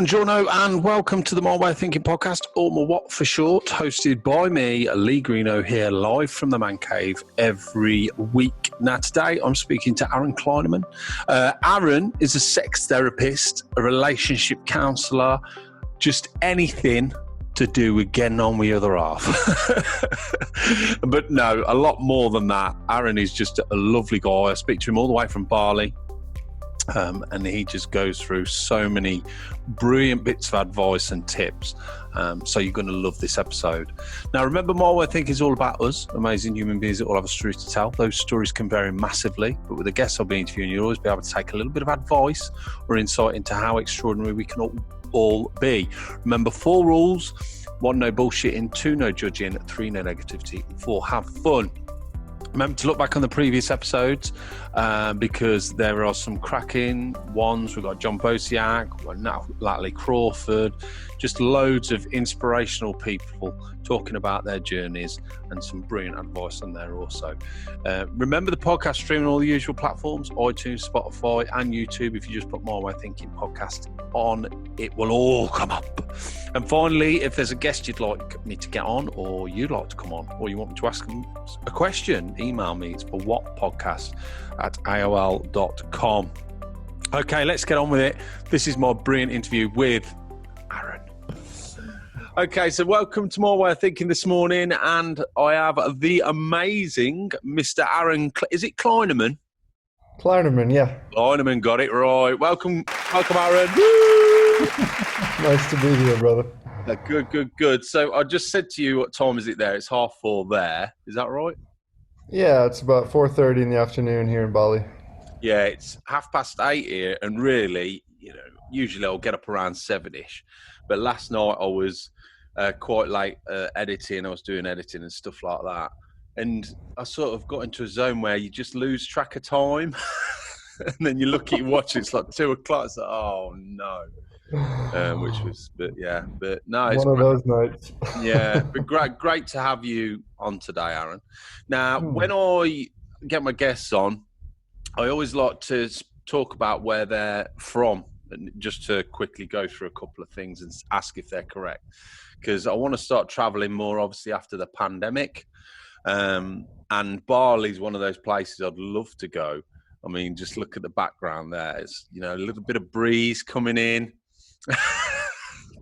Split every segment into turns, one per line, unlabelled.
Buongiorno and welcome to the My Way of Thinking podcast, or MWOT for short, hosted by me, Lee Greeno, here live from the Man Cave every week. Now today I'm speaking to Aaron Kleinerman. Aaron is a sex therapist, a relationship counsellor, just anything to do with getting on with the other half. But no, a lot more than that. Aaron is just a lovely guy. I speak to him all the way from BALI. And he just goes through so many brilliant bits of advice and tips. So you're going to love this episode. Now, remember, My Way of Thinking is all about us, amazing human beings that all have a story to tell. Those stories can vary massively, but with the guests I'll be interviewing, you'll always be able to take a little bit of advice or insight into how extraordinary we can all be. Remember, 4 rules: 1, no bullshitting; 2, no judging; 3, no negativity; 4, have fun. Remember to look back on the previous episodes because there are some cracking ones. We've got John Bosiak, Natalie Crawford, just loads of inspirational people talking about their journeys and some brilliant advice on there also. Remember the podcast streaming on all the usual platforms, iTunes, Spotify and YouTube. If you just put My Way of Thinking podcast on, it will all come up. And finally, if there's a guest you'd like me to get on, or you'd like to come on, or you want me to ask them a question, email me. It's for whatpodcast@aol.com. Okay, let's get on with it. This is my brilliant interview with Aaron. Okay, so welcome to My Way of Thinking this morning, and I have the amazing Mr. Aaron. Is it Kleinerman?
Kleinerman, yeah.
Kleinerman, got it right. Welcome, Aaron.
Nice to be here, brother.
Good. So I just said to you, what time is it there? It's 4:30 there. Is that right?
Yeah, it's about 4:30 in the afternoon here in Bali.
Yeah, it's 8:30 here, and really, usually I'll get up around 7ish. But last night I was quite late editing. I was doing editing and stuff like that. And I sort of got into a zone where you just lose track of time. And then you look at your watch, it's like 2 o'clock. It's like, oh no. But no, it's
one of those nights.
Yeah, but great to have you on today, Aaron. Now, when I get my guests on, I always like to talk about where they're from, and just to quickly go through a couple of things and ask if they're correct, because I want to start traveling more, obviously, after the pandemic. And Bali is one of those places I'd love to go. I mean, just look at the background there. It's, a little bit of breeze coming in.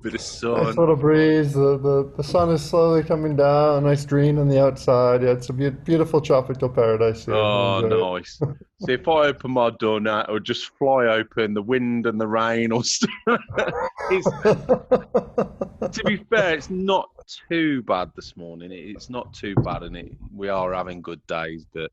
Bit of sun.
Nice little breeze. The sun is slowly coming down. A nice green on the outside. Yeah, it's a beautiful tropical paradise here.
Oh, nice. See, if I open my door now, it would just fly open, the wind and the rain or stuff. To be fair, it's not too bad this morning. It's not too bad, and we are having good days. But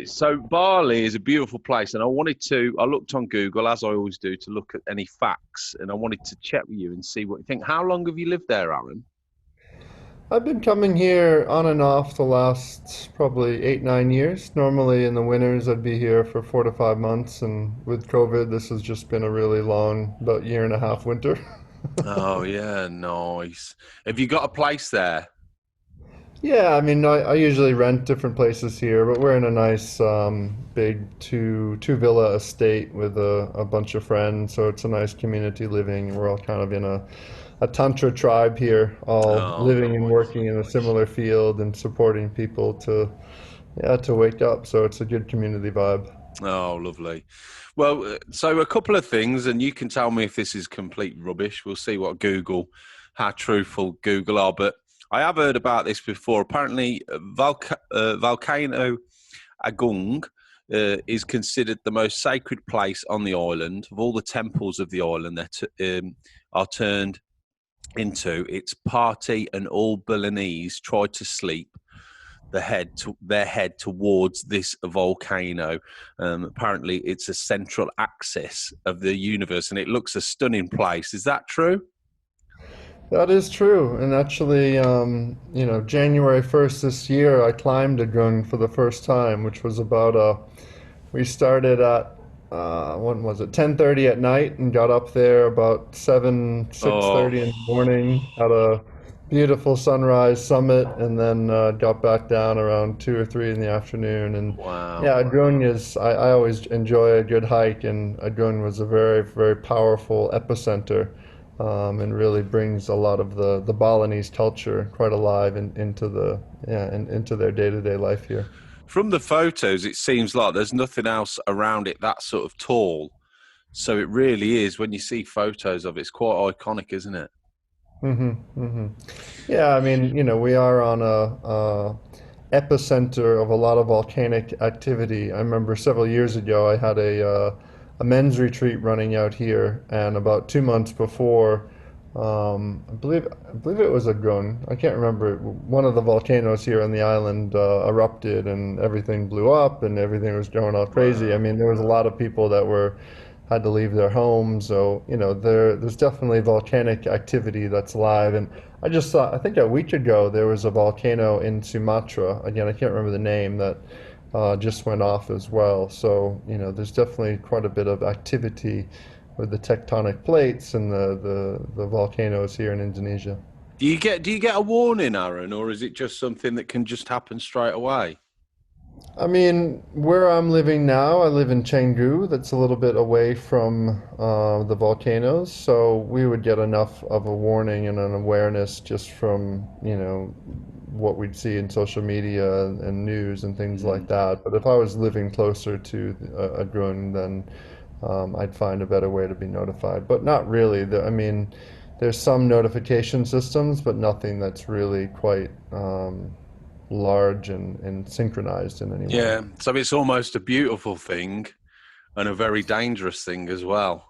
so Bali is a beautiful place, and I looked on Google, as I always do, to look at any facts, and I wanted to chat with you and see what you think. How long have you lived there, Aaron?
I've been coming here on and off the last probably 8-9 years. Normally in the winters I'd be here for 4 to 5 months, and with COVID this has just been a really long, about 1.5 years winter.
Oh yeah, nice. Have you got a place there?
Yeah, I mean, I usually rent different places here, but we're in a nice big two villa estate with a bunch of friends, so it's a nice community living. We're all kind of in a Tantra tribe here, all living and working in a similar field and supporting people to wake up. So it's a good community vibe.
Oh, lovely. Well, so a couple of things, and you can tell me if this is complete rubbish. We'll see how truthful Google are, but I have heard about this before. Apparently, Volcano Agung is considered the most sacred place on the island. Of all the temples of the island that are turned into, its party, and all Balinese try to sleep their head towards this volcano. Apparently, it's a central axis of the universe, and it looks a stunning place. Is that true?
That is true. And actually, January 1st this year, I climbed Agung for the first time, which was we started at, 10:30 at night and got up there about 6:30 in the morning. Had a beautiful sunrise summit, and then got back down around 2 or 3 in the afternoon. And
Wow.
yeah, Adrone is, I always enjoy a good hike, and Adrone was a very, very powerful epicenter, and really brings a lot of the Balinese culture quite alive into into their day-to-day life here.
From the photos, it seems like there's nothing else around it that sort of tall. So it really is, when you see photos of it, it's quite iconic, isn't it?
Hmm. Hmm. Yeah, I mean, we are on a epicenter of a lot of volcanic activity. I remember several years ago, I had a men's retreat running out here, and about 2 months before, I believe it was a gun. I can't remember. One of the volcanoes here on the island erupted, and everything blew up, and everything was going all crazy. I
Wow.
mean, there was a lot of people that were had to leave their homes. So, there's definitely volcanic activity that's live. And I just saw, I think a week ago, there was a volcano in Sumatra. Again, I can't remember the name that just went off as well. So, there's definitely quite a bit of activity with the tectonic plates and the volcanoes here in Indonesia.
Do you get a warning, Aaron, or is it just something that can just happen straight away?
I mean, where I'm living now, I live in Canggu, that's a little bit away from the volcanoes, so we would get enough of a warning and an awareness just from, what we'd see in social media and news and things like
Mm.
that. But if I was living closer to a Grun, then I'd find a better way to be notified. But not really. I mean, there's some notification systems, but nothing that's really quite large and synchronized in any way.
Yeah, so it's almost a beautiful thing and a very dangerous thing as well.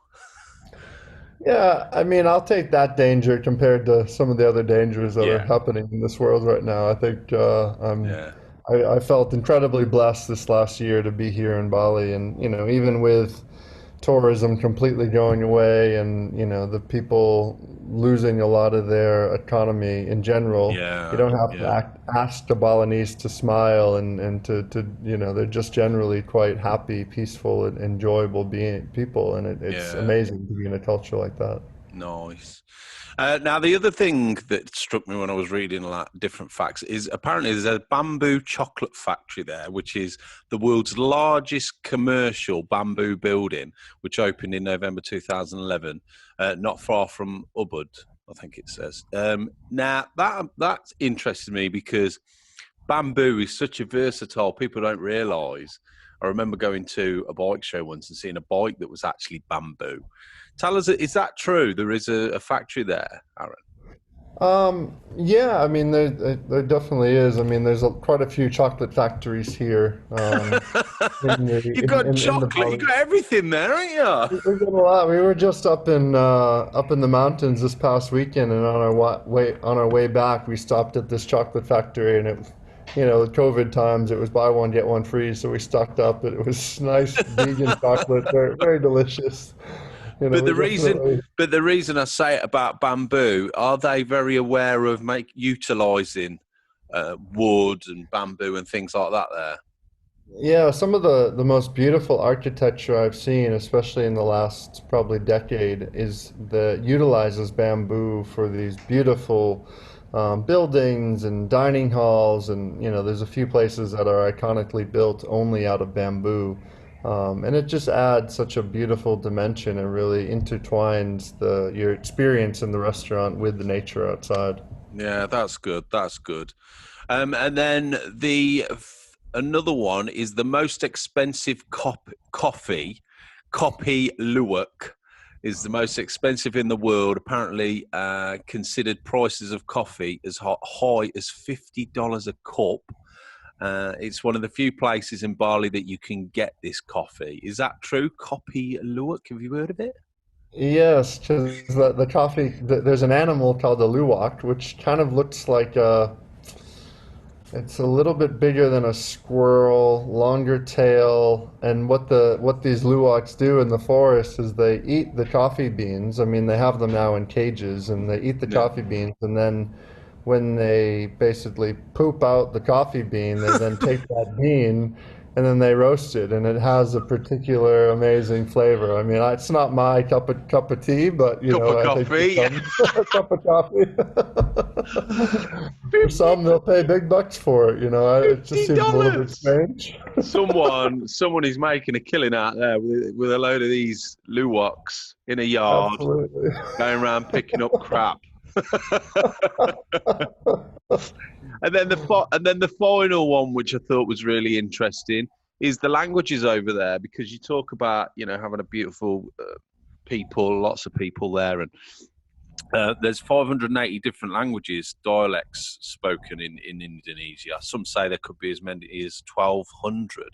Yeah, I mean, I'll take that danger compared to some of the other dangers that are
Yeah,
happening in this world right now. I think
yeah,
I felt incredibly blessed this last year to be here in Bali, and even with tourism completely going away, and the people losing a lot of their economy in general, you
yeah,
don't have to
yeah,
ask the Balinese to smile, and to they're just generally quite happy, peaceful, and enjoyable being people, and it's
yeah.
amazing to be in a culture like that.
Nice. Now, the other thing that struck me when I was reading a lot different facts is apparently there's a bamboo chocolate factory there, which is the world's largest commercial bamboo building, which opened in November 2011, not far from Ubud, I think it says. Now, that interested me because bamboo is such a versatile. People don't realise. I remember going to a bike show once and seeing a bike that was actually bamboo. Tell us, is that true? There is a factory there, Aaron.
Yeah, I mean, there definitely is. I mean, there's quite a few chocolate factories here
You've got
in the
chocolate, you've
Bali.
got everything there, haven't
We got a lot. We were just up in the mountains this past weekend, and on our way back, we stopped at this chocolate factory, and the COVID times, it was buy one get one free, so we stocked up. But it was nice vegan chocolate, very very delicious.
But
We
the reason,
definitely.
but the reason I say it about bamboo, are they very aware of utilizing wood and bamboo and things like that there?
Yeah, some of the most beautiful architecture I've seen, especially in the last probably decade, is that utilizes bamboo for these beautiful buildings and dining halls, and there's a few places that are iconically built only out of bamboo, and it just adds such a beautiful dimension and really intertwines the your experience in the restaurant with the nature outside.
Yeah, that's good. That's good. And then another one is the most expensive coffee. Kopi Luwak is the most expensive in the world. Apparently, considered prices of coffee as high as $50 a cup. It's one of the few places in Bali that you can get this coffee. Is that true? Kopi Luwak. Have you heard of it?
Yes, because the coffee, there's an animal called a luwak, which kind of looks like it's a little bit bigger than a squirrel, longer tail, and what these luwaks do in the forest is they eat the coffee beans. I mean, they have them now in cages, and they eat the
Yeah.
coffee beans, and then when they basically poop out the coffee bean, they then take that bean and then they roast it, and it has a particular amazing flavor. I mean, it's not my cup of tea, but
Cup of
I think for
coffee.
some, a cup of coffee. For some, they'll pay big bucks for it. It just seems a little bit
$50.
strange.
Someone is making a killing out there with a load of these luwaks in a yard,
Absolutely.
going around picking up crap. And then the final one, which I thought was really interesting, is the languages over there, because you talk about having a beautiful people, lots of people there, and there's 580 different languages, dialects spoken in Indonesia. Some say there could be as many as 1,200.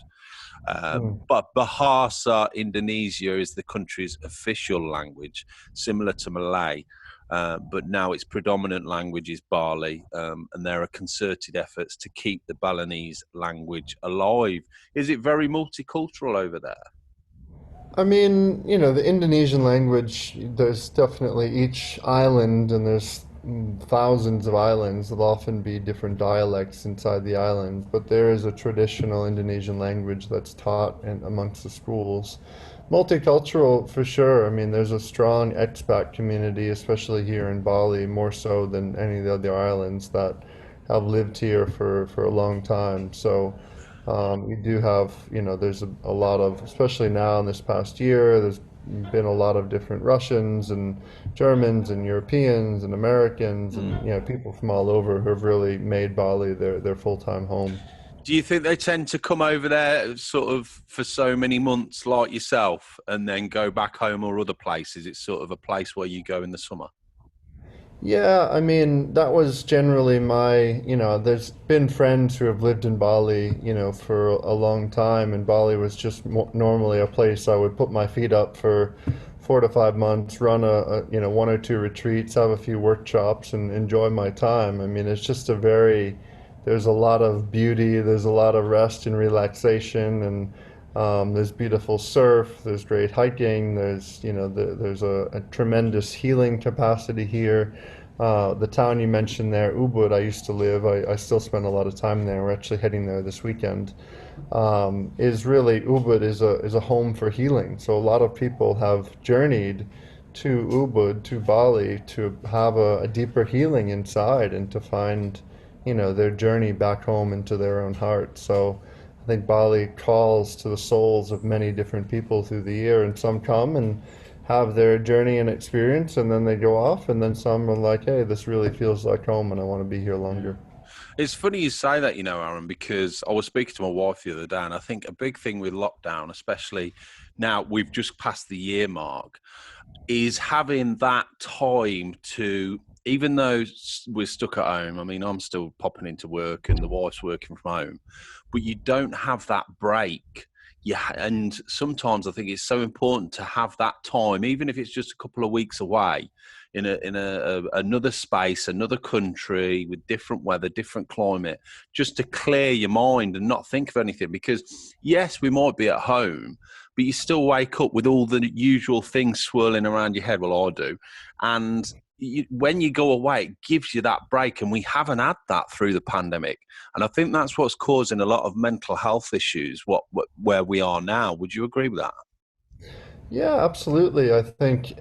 Hmm.
But Bahasa Indonesia is the country's official language, similar to Malay. But now its predominant language is Bali, and there are concerted efforts to keep the Balinese language alive. Is it very multicultural over there?
I mean, the Indonesian language, there's definitely each island, and there's thousands of islands. There'll often be different dialects inside the island, but there is a traditional Indonesian language that's taught amongst the schools. Multicultural for sure. I mean, there's a strong expat community, especially here in Bali, more so than any of the other islands that have lived here for a long time. So you do have, there's a lot of, especially now in this past year, there's been a lot of different Russians and Germans and Europeans and Americans and,
Mm.
people from all over who have really made Bali their full-time home.
Do you think they tend to come over there sort of for so many months like yourself and then go back home or other places? It's sort of a place where you go in the summer.
Yeah, I mean, that was generally there's been friends who have lived in Bali, for a long time, and Bali was just normally a place I would put my feet up for 4 to 5 months, run one or two retreats, have a few workshops, and enjoy my time. I mean, it's just there's a lot of beauty, there's a lot of rest and relaxation, and there's beautiful surf, there's great hiking, there's a tremendous healing capacity here. The town you mentioned there, Ubud, I used to live. I still spend a lot of time there. We're actually heading there this weekend. Is really Ubud is a home for healing. So a lot of people have journeyed to Ubud, to Bali, to have a deeper healing inside and to find, their journey back home into their own heart. So I think Bali calls to the souls of many different people through the year, and some come and have their journey and experience, and then they go off, and then some are like, hey, this really feels like home, and I want to be here longer.
It's funny you say that, Aaron, because I was speaking to my wife the other day, and I think a big thing with lockdown, especially now we've just passed the year mark, is having that time to, even though we're stuck at home, I mean, I'm still popping into work and the wife's working from home, but you don't have that break. Yeah, and sometimes I think it's so important to have that time, even if it's just a couple of weeks away, in another space, another country with different weather, different climate, just to clear your mind and not think of anything. Because yes, we might be at home, but you still wake up with all the usual things swirling around your head. Well, I do, and when you go away, it gives you that break, and we haven't had that through the pandemic. And I think that's what's causing a lot of mental health issues. Where we are now. Would you agree with that?
Yeah, absolutely. I think,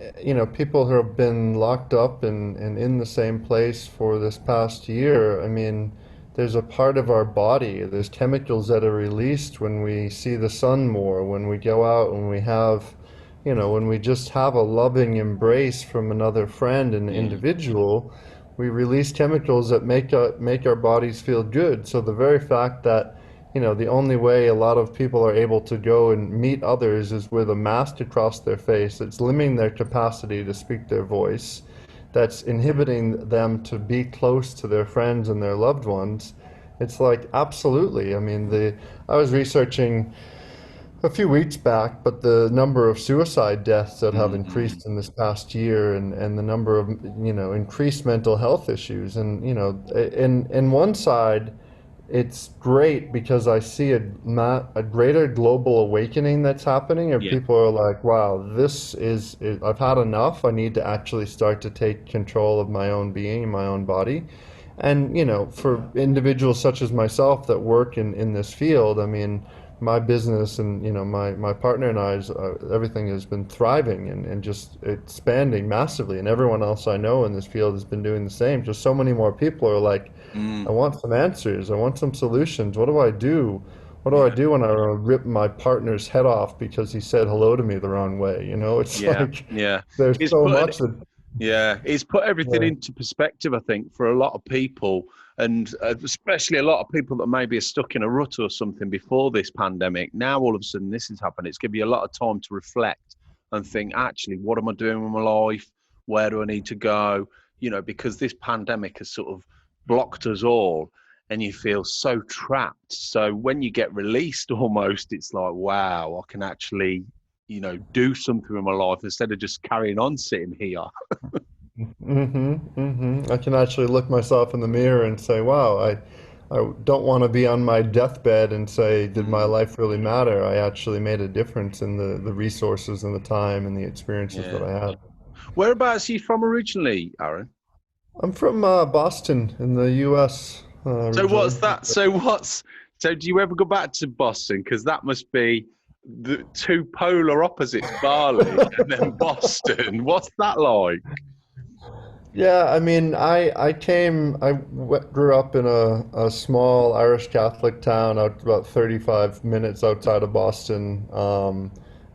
people who have been locked up and in the same place for this past year, I mean, there's a part of our body, there's chemicals that are released when we see the sun more, when we go out, when we have, when we just have a loving embrace from another friend and
Mm.
individual, we release chemicals that make our bodies feel good. So the very fact that the only way a lot of people are able to go and meet others is with a mask across their face. It's limiting their capacity to speak their voice. That's inhibiting them to be close to their friends and their loved ones. It's like, absolutely. I mean, I was researching a few weeks back, but the number of suicide deaths that have
Mm.
increased in this past year, and the number of, increased mental health issues. And, in one side, it's great because I see a greater global awakening that's happening, and
Yeah.
people are like, wow, I've had enough. I need to actually start to take control of my own being, my own body. And, for individuals such as myself that work in this field, I mean, my business and my partner and I's everything has been thriving and just expanding massively, and everyone else I know in this field has been doing the same. Just so many more people are like, I
Mm,
want some answers, I want some solutions. What do I do? What do I
yeah,
do when I rip my partner's head off because he said hello to me the wrong way? It's
yeah,
like
yeah.
there's
It's
so
put
much that,
Yeah, it's put everything
yeah.
into perspective, I think, for a lot of people, and especially a lot of people that maybe are stuck in a rut or something before this pandemic. Now, all of a sudden, this has happened. It's given you a lot of time to reflect and think, actually, what am I doing with my life? Where do I need to go? Because this pandemic has sort of blocked us all, and you feel so trapped. So when you get released, almost, it's like, wow, I can actually, do something with my life instead of just carrying on sitting here.
I can actually look myself in the mirror and say, wow, I don't want to be on my deathbed and say, did my
Mm,
life really matter? I actually made a difference in the resources and the time and the experiences that
yeah.
I had.
Whereabouts are you from originally, Aaron?
I'm from Boston in the U.S.
So
Originally.
what's that? So do you ever go back to Boston? Because that must be the two polar opposites, Bali and then Boston. What's that like?
Yeah, I mean, I grew up in a small Irish Catholic town out about 35 minutes outside of Boston.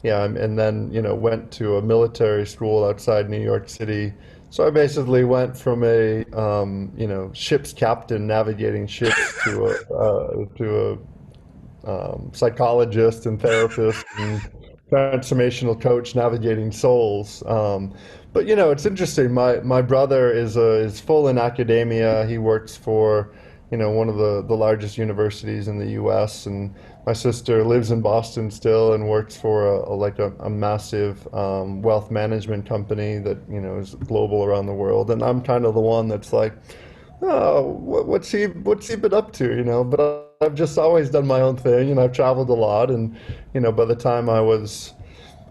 Yeah, and then, went to a military school outside New York City. So I basically went from a, ship's captain navigating ships to a psychologist and therapist and transformational coach navigating souls. But it's interesting. My brother is full in academia. He works for one of the largest universities in the U.S. and my sister lives in Boston still and works for a massive wealth management company that is global around the world. And I'm kind of the one that's like, oh, what's he been up to, But I've just always done my own thing, and I've traveled a lot. And by the time I was,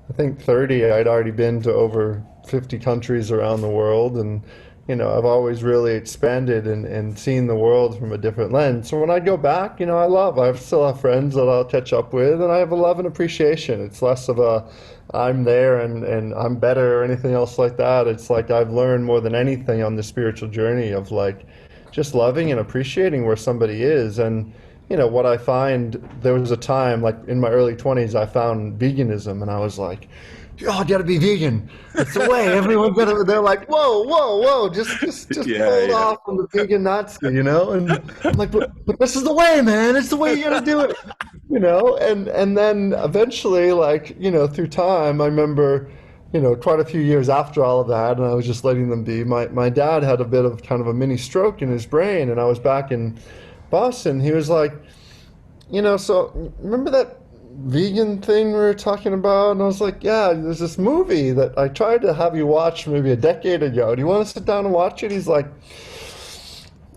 I think 30, I'd already been to over 50 countries around the world, and I've always really expanded and seen the world from a different lens. So when I go back, I still have friends that I'll catch up with, and I have a love and appreciation. It's less of a I'm there and I'm better or anything else like that. It's like I've learned more than anything on the spiritual journey of like just loving and appreciating where somebody is. And what I find, there was a time like in my early 20s, I found veganism, and I was like, oh, I gotta be vegan. It's the way. Everyone gotta. They're like, whoa, whoa, whoa. Just
Yeah,
hold
yeah.
off on the vegan Nazi. And I'm like, but this is the way, man. It's the way you gotta do it. And then eventually, like, through time, I remember, quite a few years after all of that, and I was just letting them be. My dad had a bit of kind of a mini stroke in his brain, and I was back in Boston. He was like, so remember that vegan thing we were talking about? And I was like, yeah, there's this movie that I tried to have you watch maybe a decade ago. Do you want to sit down and watch it? He's like,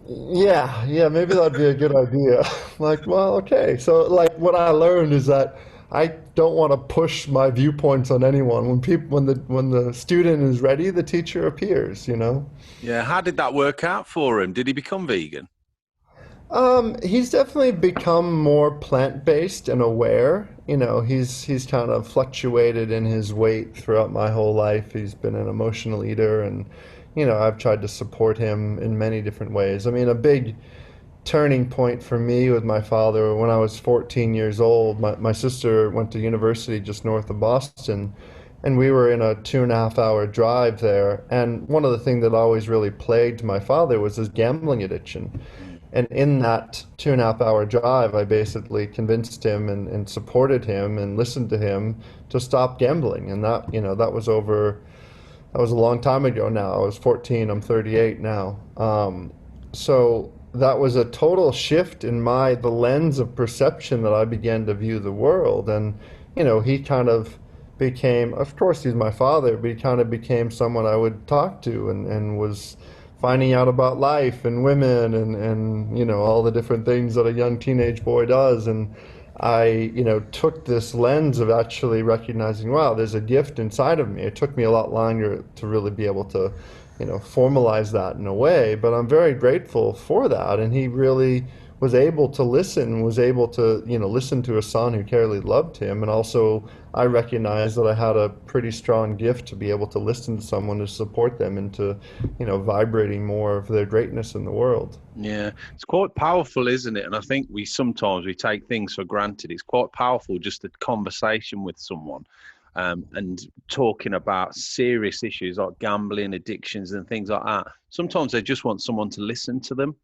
yeah, maybe that'd be a good idea. I'm like, well, okay. So like what I learned is that I don't want to push my viewpoints on anyone. When the student is ready, the teacher appears.
Yeah. How did that work out for him? Did he become vegan?
He's definitely become more plant-based and aware. He's kind of fluctuated in his weight throughout my whole life. He's been an emotional eater, and I've tried to support him in many different ways. I mean, a big turning point for me with my father when I was 14 years old. My sister went to university just north of Boston, and we were in a 2.5 hour drive there. And one of the things that always really plagued my father was his gambling addiction.
Mm,
And in that 2.5 hour drive, I basically convinced him and supported him and listened to him to stop gambling. And that was a long time ago now. I was 14, I'm 38 now. So that was a total shift in the lens of perception that I began to view the world. And, he kind of became, of course, he's my father, but he kind of became someone I would talk to and was finding out about life and women and all the different things that a young teenage boy does. And I took this lens of actually recognizing, wow, there's a gift inside of me. It took me a lot longer to really be able to formalize that in a way, but I'm very grateful for that. And he really was able to listen, was able to, listen to a son who clearly loved him. And also I recognized that I had a pretty strong gift to be able to listen to someone, to support them into, vibrating more of their greatness in the world.
Yeah, it's quite powerful, isn't it? And I think sometimes we take things for granted. It's quite powerful, just a conversation with someone, and talking about serious issues like gambling, addictions, and things like that. Sometimes they just want someone to listen to them,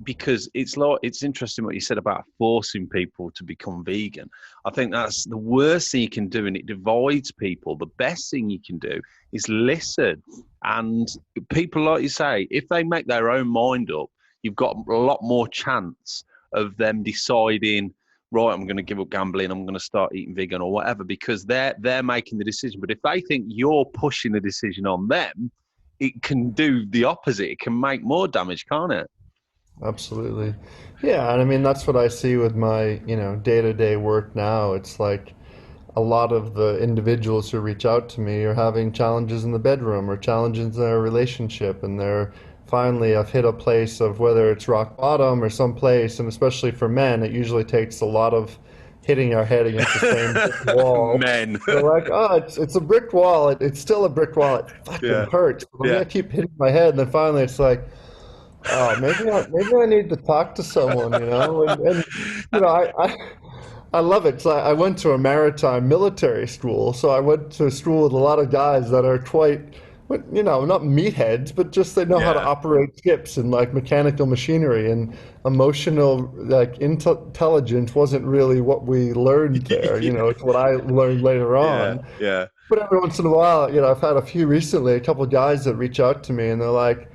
because it's interesting what you said about forcing people to become vegan. I think that's the worst thing you can do, and it divides people. The best thing you can do is listen. And people, like you say, if they make their own mind up, you've got a lot more chance of them deciding, right, I'm going to give up gambling, I'm going to start eating vegan or whatever, because they're making the decision. But if they think you're pushing the decision on them, it can do the opposite. It can make more damage, can't it?
Absolutely. Yeah, and I mean that's what I see with my, day-to-day work now. It's like a lot of the individuals who reach out to me are having challenges in the bedroom or challenges in their relationship, and they're finally have hit a place of whether it's rock bottom or some place, and especially for men, it usually takes a lot of hitting our head against the same brick wall.
Men.
They're like, oh, it's a brick wall. It's still a brick wall. It fucking
Yeah.
hurts. I'm
Yeah.
gonna keep hitting my head, and then finally it's like, oh, maybe I need to talk to someone, and I love it. So I went to a maritime military school, so I went to a school with a lot of guys that are quite, not meatheads, but just they know how to
Yeah.
operate ships and like mechanical machinery, and emotional like intelligence wasn't really what we learned there. It's what I learned later
Yeah.
on.
Yeah.
But every once in a while, I've had a few recently, a couple of guys that reach out to me and they're like,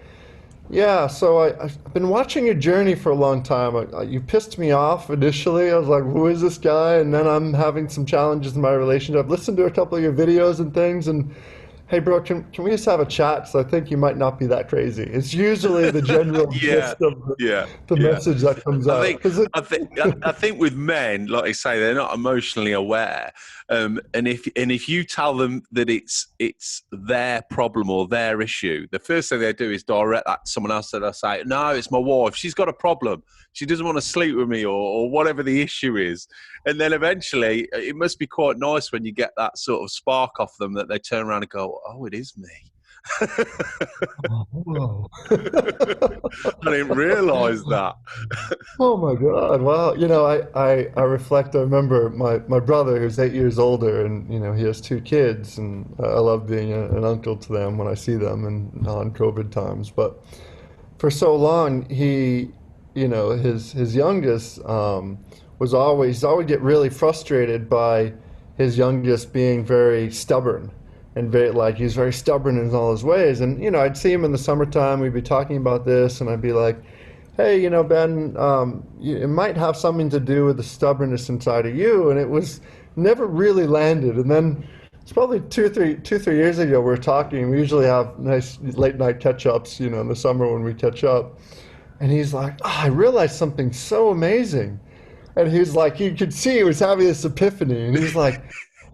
yeah, so I've been watching your journey for a long time. You pissed me off initially. I was like, who is this guy? And then I'm having some challenges in my relationship. I've listened to a couple of your videos and things, and hey, bro, can we just have a chat? So I think you might not be that crazy. It's usually the general
Yeah.
gist of
Yeah.
the
Yeah.
message that comes
I
out.
think, I think with men, like I say, they're not emotionally aware, and if you tell them that it's their problem or their issue, the first thing they do is direct that to someone else. That I say, no, it's my wife. She's got a problem. She doesn't want to sleep with me, or whatever the issue is. And then eventually, it must be quite nice when you get that sort of spark off them that they turn around and go, oh, it is me.
Whoa.
I didn't realise that.
Oh my God. Wow. I reflect, I remember my brother who's 8 years older, and, he has two kids, and I love being an uncle to them when I see them in non-COVID times. But for so long, his youngest, was always get really frustrated by his youngest being very stubborn. And very, like, he's very stubborn in all his ways. And, I'd see him in the summertime, we'd be talking about this, and I'd be like, hey, Ben, it might have something to do with the stubbornness inside of you. And it was never really landed. And then it's probably two or three years ago, we were talking. We usually have nice late night catch ups, in the summer when we catch up. And he's like, oh, I realized something so amazing. And he's like, you could see he was having this epiphany. And he's like,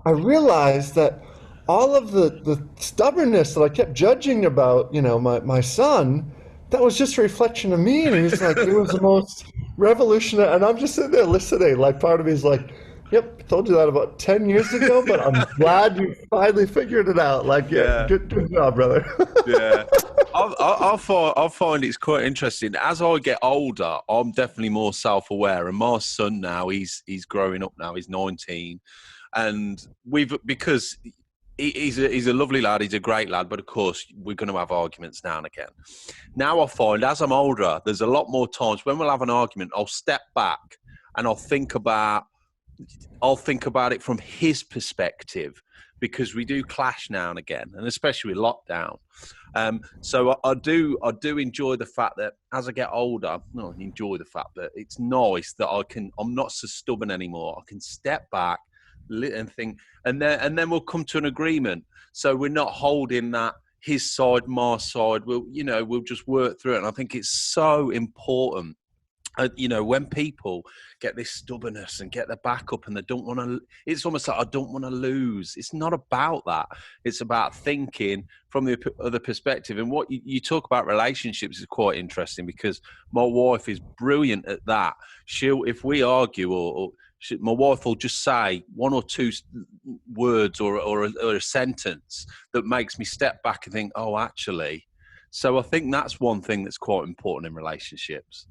I realized that all of the stubbornness that I kept judging about, my son, that was just a reflection of me. And he's like, it was the most revolutionary. And I'm just sitting there listening. Like, part of me is like, yep, I told you that about 10 years ago, but I'm glad you finally figured it out. Like, yeah. Good job, brother.
Yeah. I find it's quite interesting. As I get older, I'm definitely more self-aware. And my son now, he's growing up now. He's 19. And because he's a lovely lad. He's a great lad. But of course, we're going to have arguments now and again. Now I find as I'm older, there's a lot more times when we'll have an argument, I'll step back and I'll think about it from his perspective, because we do clash now and again, and especially with lockdown. So I do enjoy the fact that as I get older, it's nice that I'm not so stubborn anymore. I can step back and think, and then we'll come to an agreement. So we're not holding that his side, my side. We'll just work through it. And I think it's so important when people get this stubbornness and get their back up and they don't want to, it's almost like, I don't want to lose. It's not about that. It's about thinking from the other perspective. And what you talk about relationships is quite interesting, because my wife is brilliant at that. If we argue my wife will just say one or two words or a sentence that makes me step back and think, oh, actually. So I think that's one thing that's quite important in relationships.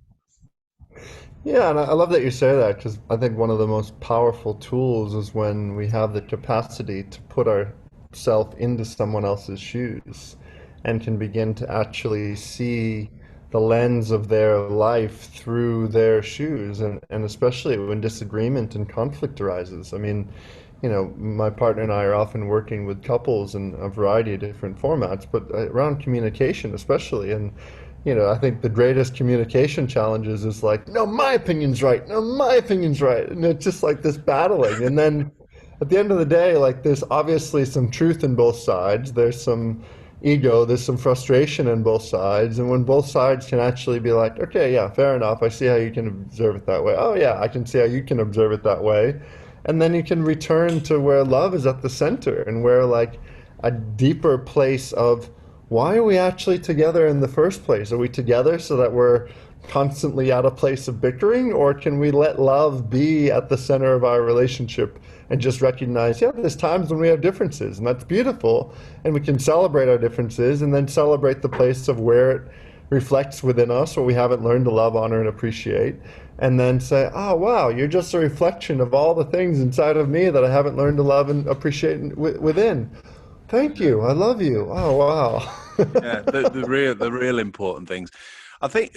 Yeah, and I love that you say that, because I think one of the most powerful tools is when we have the capacity to put ourselves into someone else's shoes and can begin to actually see the lens of their life through their shoes, and especially when disagreement and conflict arises. I mean, my partner and I are often working with couples in a variety of different formats, but around communication especially. And I think the greatest communication challenges is like, no, my opinion's right. No, my opinion's right. And it's just like this battling. And then at the end of the day, like, there's obviously some truth in both sides. There's some ego, there's some frustration in both sides. And when both sides can actually be like, okay, yeah, fair enough. I see how you can observe it that way. Oh, yeah, I can see how you can observe it that way. And then you can return to where love is at the center, and where like a deeper place of, why are we actually together in the first place? Are we together so that we're constantly at a place of bickering, or can we let love be at the center of our relationship and just recognize, yeah, there's times when we have differences, and that's beautiful, and we can celebrate our differences and then celebrate the place of where it reflects within us what we haven't learned to love, honor, and appreciate, and then say, oh, wow, you're just a reflection of all the things inside of me that I haven't learned to love and appreciate within. Thank you. I love you. Oh, wow.
Yeah, the real important things. I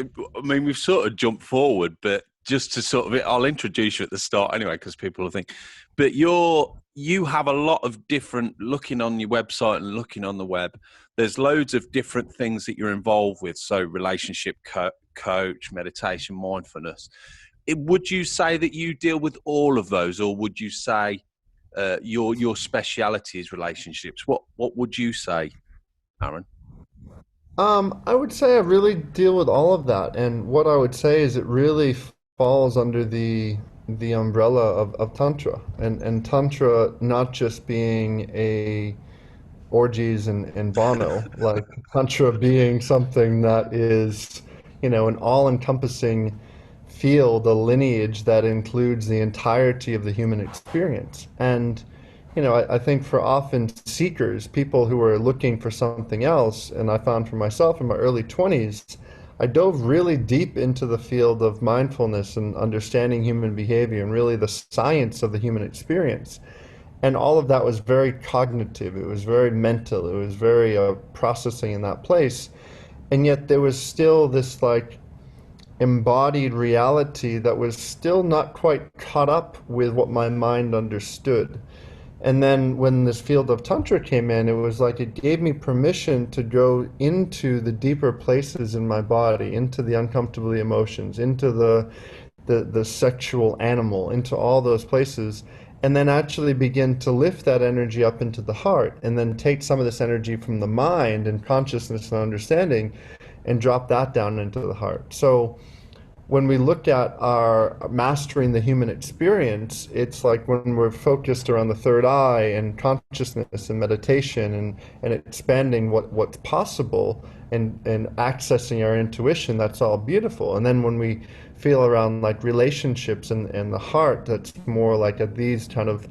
mean, we've sort of jumped forward, but just to sort of, I'll introduce you at the start anyway, because people will think, but you have a lot of different, looking on your website and looking on the web, there's loads of different things that you're involved with. So relationship coach, meditation, mindfulness. Would you say that you deal with all of those, or would you say your speciality is relationships? What would you say, Aaron?
I would say I really deal with all of that, and what I would say is it really falls under the umbrella of Tantra, and Tantra not just being a orgies and Bono, like Tantra being something that is, an all-encompassing field, a lineage that includes the entirety of the human experience. And I think for often seekers, people who are looking for something else, and I found for myself in my early 20s, I dove really deep into the field of mindfulness and understanding human behavior and really the science of the human experience. And all of that was very cognitive, it was very mental, it was very processing in that place. And yet there was still this like embodied reality that was still not quite caught up with what my mind understood. And then when this field of Tantra came in, it was like it gave me permission to go into the deeper places in my body, into the uncomfortable emotions, into the sexual animal, into all those places, and then actually begin to lift that energy up into the heart, and then take some of this energy from the mind and consciousness and understanding and drop that down into the heart. So when we look at our mastering the human experience, it's like when we're focused around the third eye and consciousness and meditation and expanding what's possible and accessing our intuition, that's all beautiful. And then when we feel around like relationships and the heart, that's more like at these kind of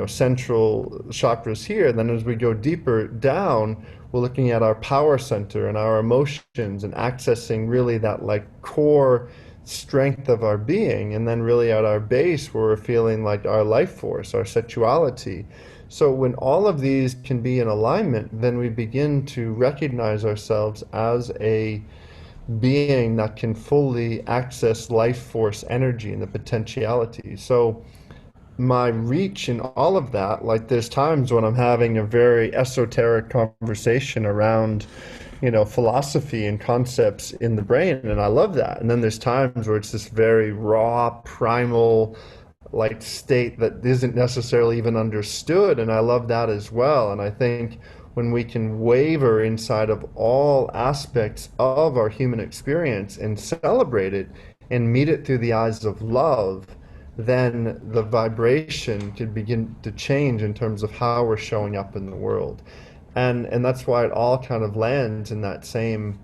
central chakras here. Then as we go deeper down, we're looking at our power center and our emotions and accessing really that like core strength of our being, and then really at our base where we're feeling like our life force, our sexuality. So when all of these can be in alignment, then we begin to recognize ourselves as a being that can fully access life force energy and the potentiality. So my reach in all of that, like there's times when I'm having a very esoteric conversation around philosophy and concepts in the brain, and I love that. And then there's times where it's this very raw, primal, like state that isn't necessarily even understood, and I love that as well. And I think when we can waver inside of all aspects of our human experience and celebrate it, and meet it through the eyes of love, then the vibration could begin to change in terms of how we're showing up in the world. And that's why it all kind of lands in that same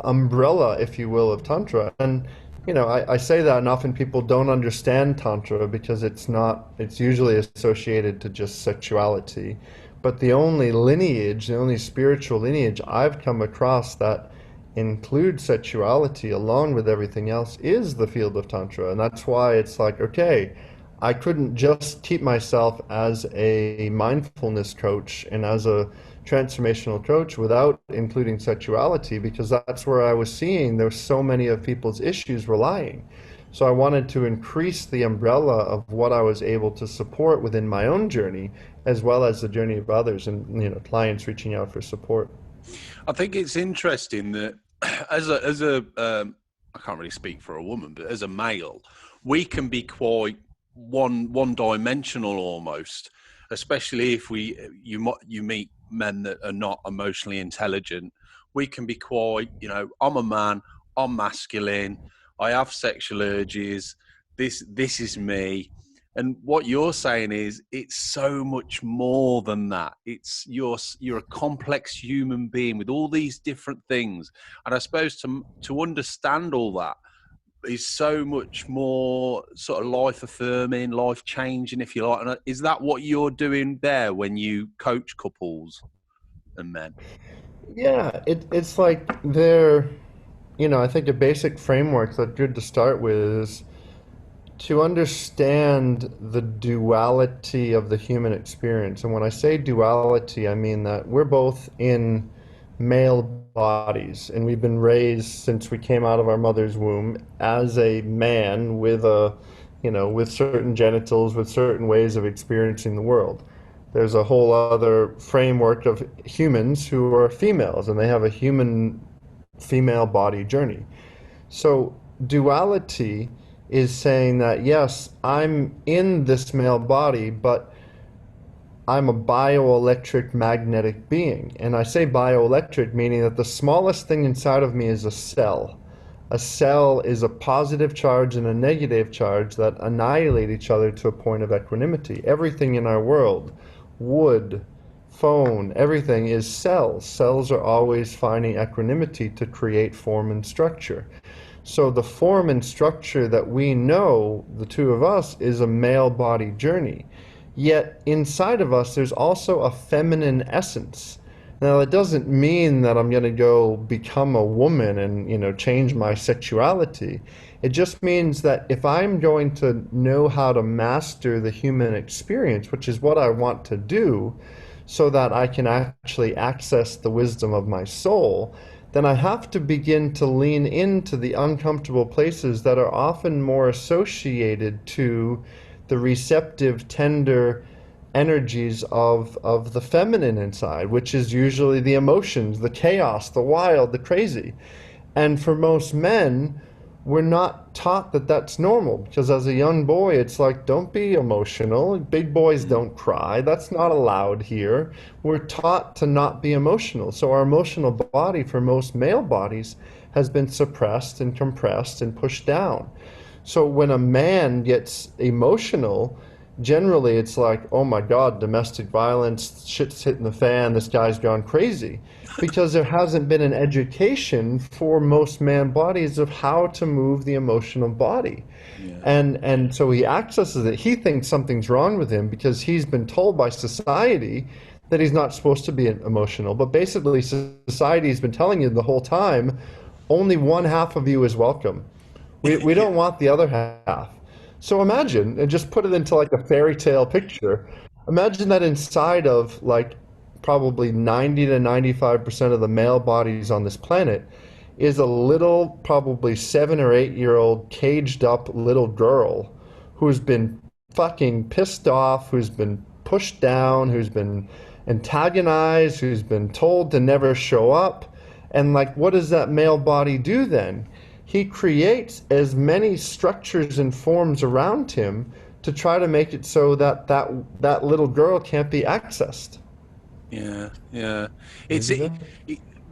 umbrella, if you will, of Tantra. And, I say that, and often people don't understand Tantra because it's usually associated to just sexuality. But the only lineage, the only spiritual lineage I've come across that includes sexuality along with everything else is the field of Tantra. And that's why it's like, okay, I couldn't just keep myself as a mindfulness coach and as a transformational coach without including sexuality, because that's where I was seeing there's so many of people's issues were lying. So I wanted to increase the umbrella of what I was able to support within my own journey, as well as the journey of others and clients reaching out for support.
I think it's interesting that as a I can't really speak for a woman, but as a male, we can be quite one dimensional almost, especially if you meet men that are not emotionally intelligent. We can be quite, I'm a man, I'm masculine, I have sexual urges, this is me. And what you're saying is it's so much more than that. It's you're a complex human being with all these different things. And I suppose to understand all that is so much more sort of life affirming, life changing, if you like. And is that what you're doing there when you coach couples and men?
Yeah, it's like I think a basic framework that's good to start with is to understand the duality of the human experience. And when I say duality, I mean that we're both in male bodies, and we've been raised since we came out of our mother's womb as a man with with certain genitals, with certain ways of experiencing the world. There's a whole other framework of humans who are females, and they have a human female body journey. So duality is saying that, yes, I'm in this male body, but I'm a bioelectric magnetic being. And I say bioelectric, meaning that the smallest thing inside of me is a cell. A cell is a positive charge and a negative charge that annihilate each other to a point of equanimity. Everything in our world, wood, phone, everything is cells. Cells are always finding equanimity to create form and structure. So the form and structure that we know, the two of us, is a male body journey. Yet inside of us, there's also a feminine essence. Now, it doesn't mean that I'm going to go become a woman and, change my sexuality. It just means that if I'm going to know how to master the human experience, which is what I want to do, so that I can actually access the wisdom of my soul, then I have to begin to lean into the uncomfortable places that are often more associated to the receptive, tender energies of the feminine inside, which is usually the emotions, the chaos, the wild, the crazy. And for most men, we're not taught that that's normal, because as a young boy, it's like, don't be emotional. Big boys don't cry. That's not allowed here. We're taught to not be emotional. So our emotional body for most male bodies has been suppressed and compressed and pushed down. So when a man gets emotional, generally it's like, oh my God, domestic violence, shit's hitting the fan, this guy's gone crazy. Because there hasn't been an education for most man bodies of how to move the emotional body. Yeah. And so he accesses it. He thinks something's wrong with him because he's been told by society that he's not supposed to be emotional. But basically society's been telling you the whole time, only one half of you is welcome. We don't want the other half. So imagine, and just put it into like a fairy tale picture, imagine that inside of like probably 90 to 95% of the male bodies on this planet is a little, probably 7 or 8 year old caged up little girl who's been fucking pissed off, who's been pushed down, who's been antagonized, who's been told to never show up. And like, what does that male body do then? He creates as many structures and forms around him to try to make it so that that little girl can't be accessed.
Yeah.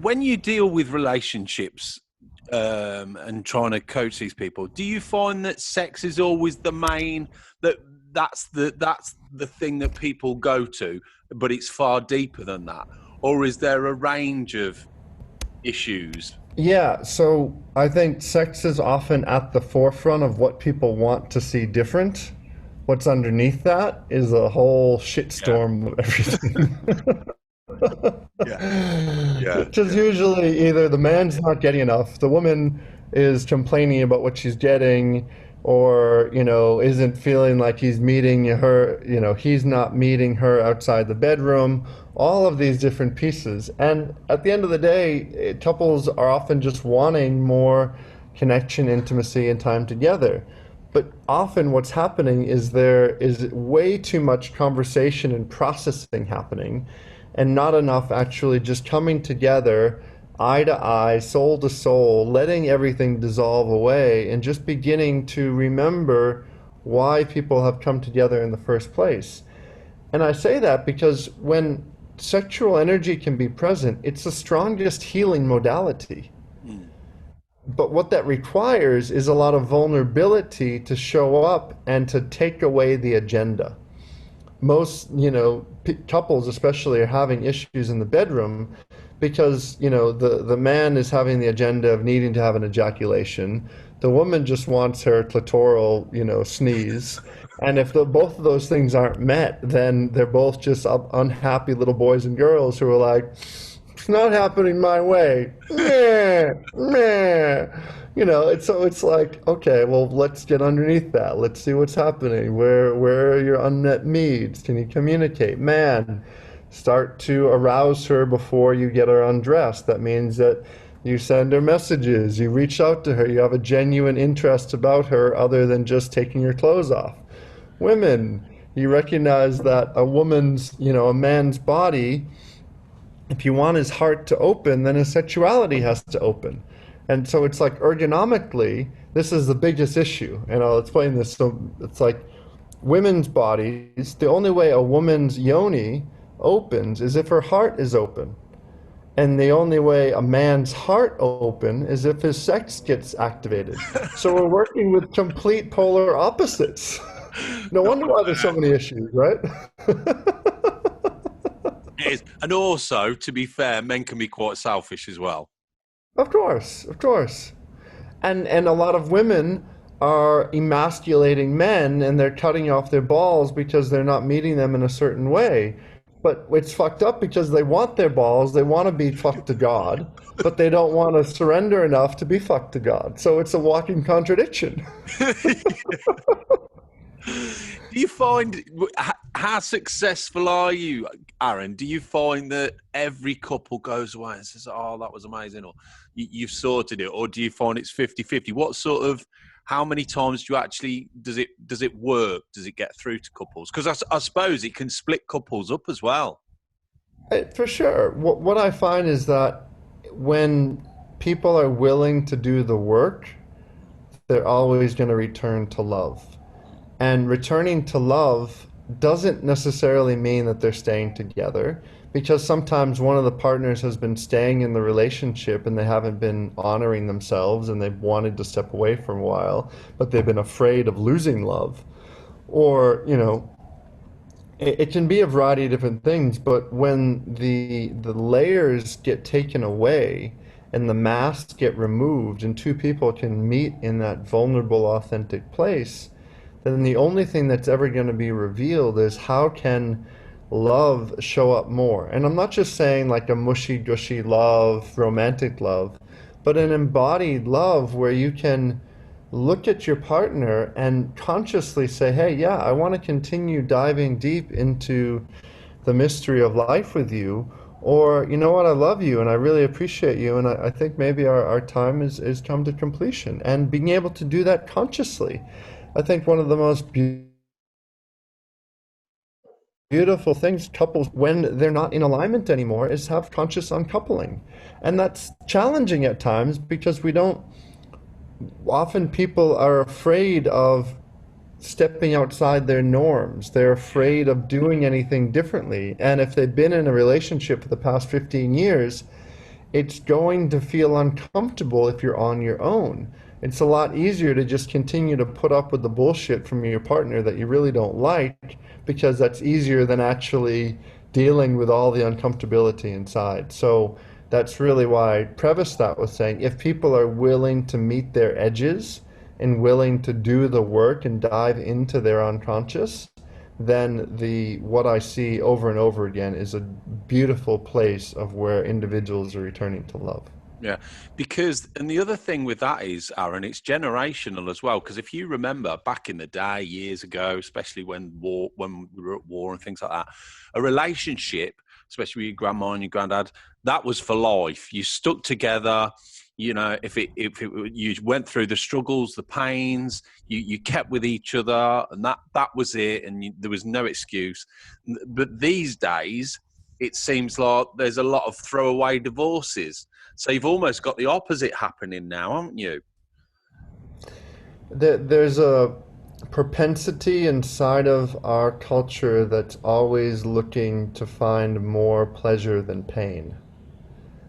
When you deal with relationships, and trying to coach these people, do you find that sex is always the main, that's the thing that people go to, but it's far deeper than that? Or is there a range of issues?
Yeah, so I think sex is often at the forefront of what people want to see different. What's underneath that is a whole shitstorm of everything. Which is usually either the man's not getting enough, the woman is complaining about what she's getting, or, isn't feeling like he's meeting her, he's not meeting her outside the bedroom, all of these different pieces. And at the end of the day, couples are often just wanting more connection, intimacy, and time together. But often what's happening is there is way too much conversation and processing happening, and not enough actually just coming together, eye to eye, soul to soul, letting everything dissolve away, and just beginning to remember why people have come together in the first place. And I say that because when sexual energy can be present, it's the strongest healing modality. But what that requires is a lot of vulnerability to show up and to take away the agenda. Most, couples especially are having issues in the bedroom because, the man is having the agenda of needing to have an ejaculation. The woman just wants her clitoral, sneeze. And if both of those things aren't met, then they're both just unhappy little boys and girls who are like, it's not happening my way. Meh, meh. It's like, okay, well, let's get underneath that. Let's see what's happening. Where are your unmet needs? Can you communicate? Man, start to arouse her before you get her undressed. That means that you send her messages, you reach out to her, you have a genuine interest about her other than just taking your clothes off. Women, you recognize that a man's body, if you want his heart to open, then his sexuality has to open. And so it's like ergonomically, this is the biggest issue. And I'll explain this. So it's like women's bodies, the only way a woman's yoni opens is if her heart is open. And the only way a man's heart open is if his sex gets activated. So we're working with complete polar opposites. No wonder why there's so many issues, right?
It is. And also, to be fair, men can be quite selfish as well.
Of course. And a lot of women are emasculating men, and they're cutting off their balls because they're not meeting them in a certain way. But it's fucked up because they want their balls, they want to be fucked to God, but they don't want to surrender enough to be fucked to God. So it's a walking contradiction.
Do you find, how successful are you, Aaron? Do you find that every couple goes away and says, oh, that was amazing, or you've sorted it, or do you find it's 50-50? What sort of, how many times do you actually, does it work? Does it get through to couples? Because I suppose it can split couples up as well.
For sure. What I find is that when people are willing to do the work, they're always going to return to love. And returning to love doesn't necessarily mean that they're staying together, because sometimes one of the partners has been staying in the relationship and they haven't been honoring themselves and they've wanted to step away for a while, but they've been afraid of losing love. Or, it can be a variety of different things, but when the layers get taken away and the masks get removed and two people can meet in that vulnerable, authentic place, then the only thing that's ever going to be revealed is how can love show up more. And I'm not just saying like a mushy-gushy love, romantic love, but an embodied love where you can look at your partner and consciously say, hey, yeah, I want to continue diving deep into the mystery of life with you. Or, you know what, I love you and I really appreciate you, and I think maybe our time is come to completion. And being able to do that consciously. I think one of the most beautiful things couples, when they're not in alignment anymore, is have conscious uncoupling. And that's challenging at times because often people are afraid of stepping outside their norms. They're afraid of doing anything differently. And if they've been in a relationship for the past 15 years, it's going to feel uncomfortable if you're on your own. It's a lot easier to just continue to put up with the bullshit from your partner that you really don't like, because that's easier than actually dealing with all the uncomfortability inside. So that's really why I prefaced that with saying, if people are willing to meet their edges and willing to do the work and dive into their unconscious, then what I see over and over again is a beautiful place of where individuals are returning to love.
Yeah, because, and the other thing with that is, Aaron, it's generational as well. Because if you remember back in the day, years ago, especially when we were at war and things like that, a relationship, especially with your grandma and your granddad, that was for life. You stuck together. You know, if you went through the struggles, the pains, you kept with each other, and that was it, and there was no excuse. But these days, it seems like there's a lot of throwaway divorces. So you've almost got the opposite happening now, haven't you?
There's a propensity inside of our culture that's always looking to find more pleasure than pain.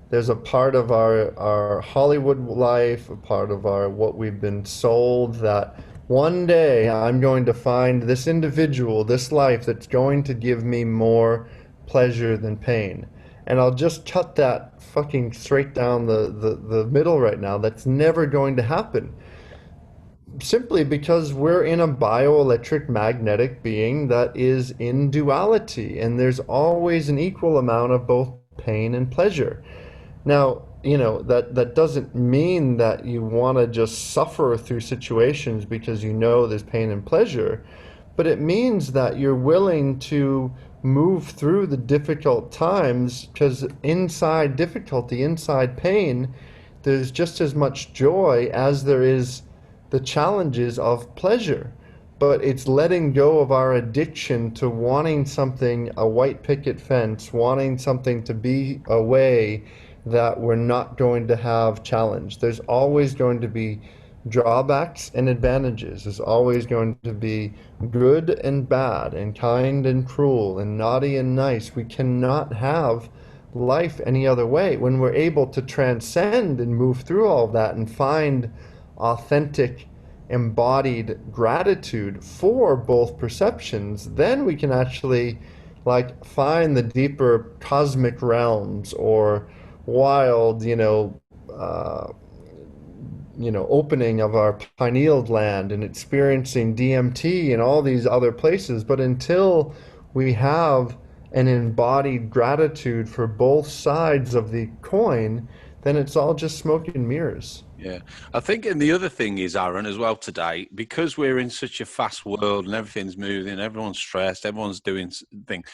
There's a part of our Hollywood life, a part of our what we've been sold, that one day I'm going to find this individual, this life that's going to give me more pleasure than pain. And I'll just cut that fucking straight down the middle right now. That's never going to happen. Simply because we're in a bioelectric magnetic being that is in duality, and there's always an equal amount of both pain and pleasure. Now, that doesn't mean that you want to just suffer through situations because you know there's pain and pleasure, but it means that you're willing to move through the difficult times, because inside difficulty, inside pain, there's just as much joy as there is the challenges of pleasure. But it's letting go of our addiction to wanting something, a white picket fence, wanting something to be a way that we're not going to have challenge. There's always going to be drawbacks and advantages. There's always going to be good and bad, and kind and cruel, and naughty and nice. We cannot have life any other way. When we're able to transcend and move through all of that and find authentic, embodied gratitude for both perceptions, then we can actually find the deeper cosmic realms, or wild, opening of our pineal gland and experiencing DMT and all these other places. But until we have an embodied gratitude for both sides of the coin, then it's all just smoke and mirrors.
Yeah, I think, and the other thing is, Aaron, as well today, because we're in such a fast world and everything's moving, everyone's stressed, everyone's doing things.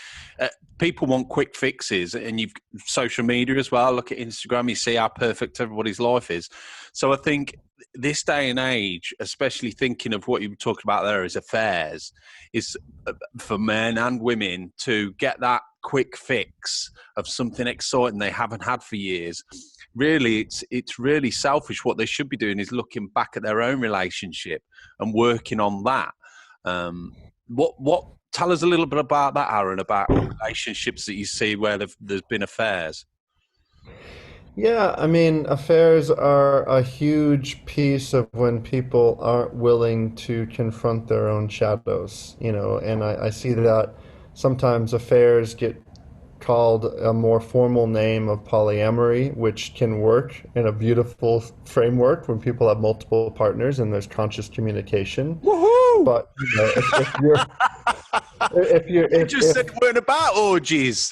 People want quick fixes, and you've social media as well. Look at Instagram, you see how perfect everybody's life is. So I think this day and age, especially thinking of what you were talking about there as affairs, is for men and women to get that quick fix of something exciting they haven't had for years. Really, it's really selfish. What they should be doing is looking back at their own relationship and working on that. What tell us a little bit about that, Aaron, about relationships that you see where there's been affairs.
Yeah, I mean, affairs are a huge piece of when people aren't willing to confront their own shadows, and I see that sometimes affairs get called a more formal name of polyamory, which can work in a beautiful framework when people have multiple partners and there's conscious communication.
Woohoo!
But if
just said it weren't about orgies.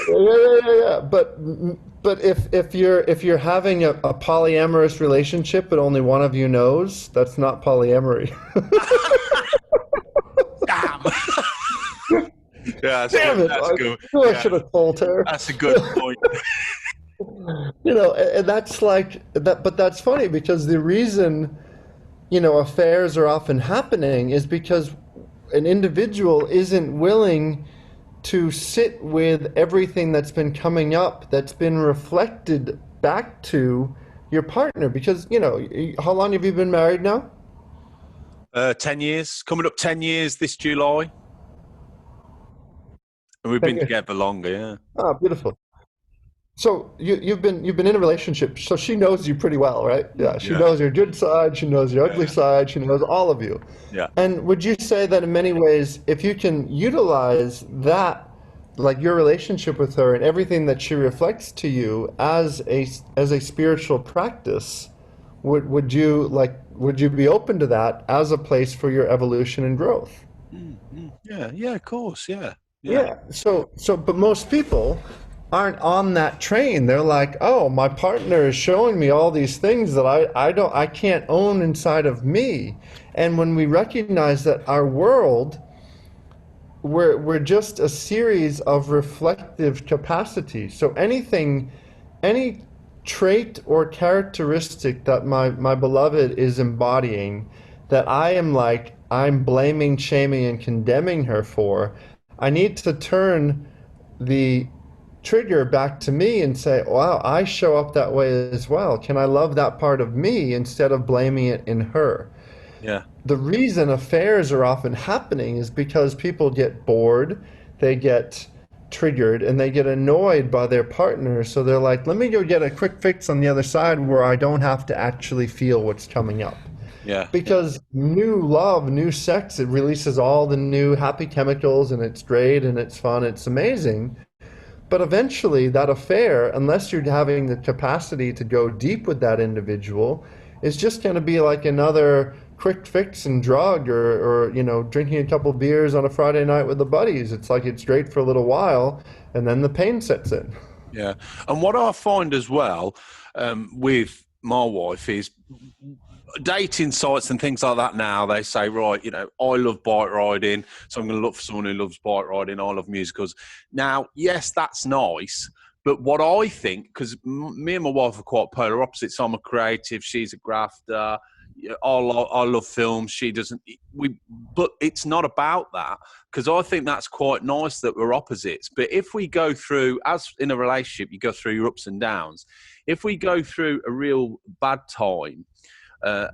yeah. But if you're having a polyamorous relationship but only one of you knows, that's not polyamory.
Damn. Yeah,
Damn it!
That's good.
I should have told her.
That's a good point.
And that's like that. But that's funny, because the reason affairs are often happening is because an individual isn't willing to sit with everything that's been coming up, that's been reflected back to your partner. Because how long have you been married now?
10 years. Coming up 10 years this July. And we've been together longer, yeah.
Oh, beautiful. So you've been in a relationship, so she knows you pretty well, right? Yeah, she
Yeah,
knows your good side, she knows your ugly
yeah,
side, she knows all of you.
yeah.
And would you say that in many ways, if you can utilize that, like your relationship with her and everything that she reflects to you as a spiritual practice, would you be open to that as a place for your evolution and growth?
Yeah, yeah, of course, yeah, yeah,
Yeah. But most people aren't on that train. They're like, oh, my partner is showing me all these things that I can't own inside of me. And when we recognize that our world, we're just a series of reflective capacities. So any trait or characteristic that my beloved is embodying, that I'm blaming, shaming, and condemning her for, I need to turn the trigger back to me and say, wow, I show up that way as well. Can I love that part of me instead of blaming it in her?
yeah,
The reason affairs are often happening is because people get bored, they get triggered, and they get annoyed by their partner. So they're like, let me go get a quick fix on the other side where I don't have to actually feel what's coming up.
yeah,
Because new love, new sex, it releases all the new happy chemicals and it's great and it's fun, it's amazing. But eventually, that affair, unless you're having the capacity to go deep with that individual, is just going to be like another quick fix and drug, or drinking a couple beers on a Friday night with the buddies. It's like it's great for a little while, and then the pain sets in.
yeah. And what I find as well with my wife is dating sites and things like that now, they say, right, I love bike riding, so I'm going to look for someone who loves bike riding. I love musicals. Now, yes, that's nice. But what I think, because me and my wife are quite polar opposites, I'm a creative, she's a grafter. I love films. She doesn't. But it's not about that, because I think that's quite nice that we're opposites. But if we go through, as in a relationship, you go through your ups and downs. If we go through a real bad time,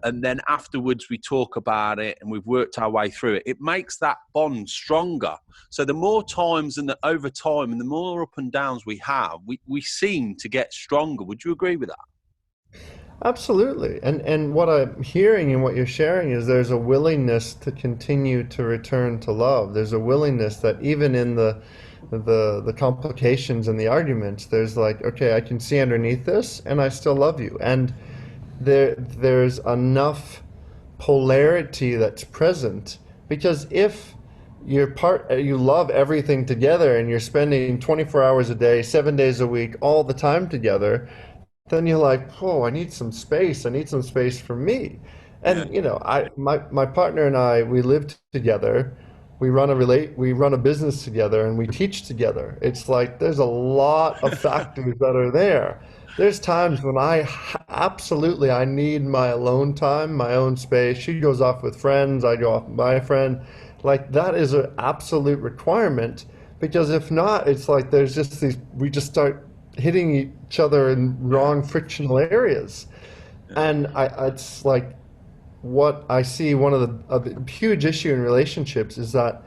and then afterwards we talk about it and we've worked our way through it, it makes that bond stronger. So the more times and over time and the more up and downs we have, we seem to get stronger. Would you agree with that?
Absolutely. And what I'm hearing and what you're sharing is there's a willingness to continue to return to love. There's a willingness that even in the complications and the arguments, there's like, okay, I can see underneath this and I still love you. And there's enough polarity that's present, because if you love everything together and you're spending 24 hours a day, 7 days a week, all the time together, then you're like, oh, I need some space. I need some space for me.
Yeah.
And my partner and I, we live together. We run a business together and we teach together. It's like there's a lot of factors that are there. There's times when absolutely I need my alone time, my own space. She goes off with friends, I go off with my friend. Like that is an absolute requirement, because if not, it's like there's just we just start hitting each other in wrong frictional areas. And it's like what I see, one of a huge issue in relationships is that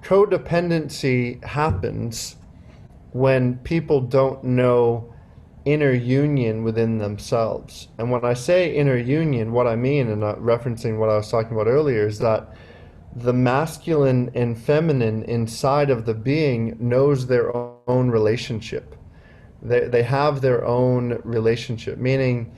codependency happens when people don't know inner union within themselves. And when I say inner union, what I mean, and not referencing what I was talking about earlier, is that the masculine and feminine inside of the being knows their own relationship. They have their own relationship, meaning,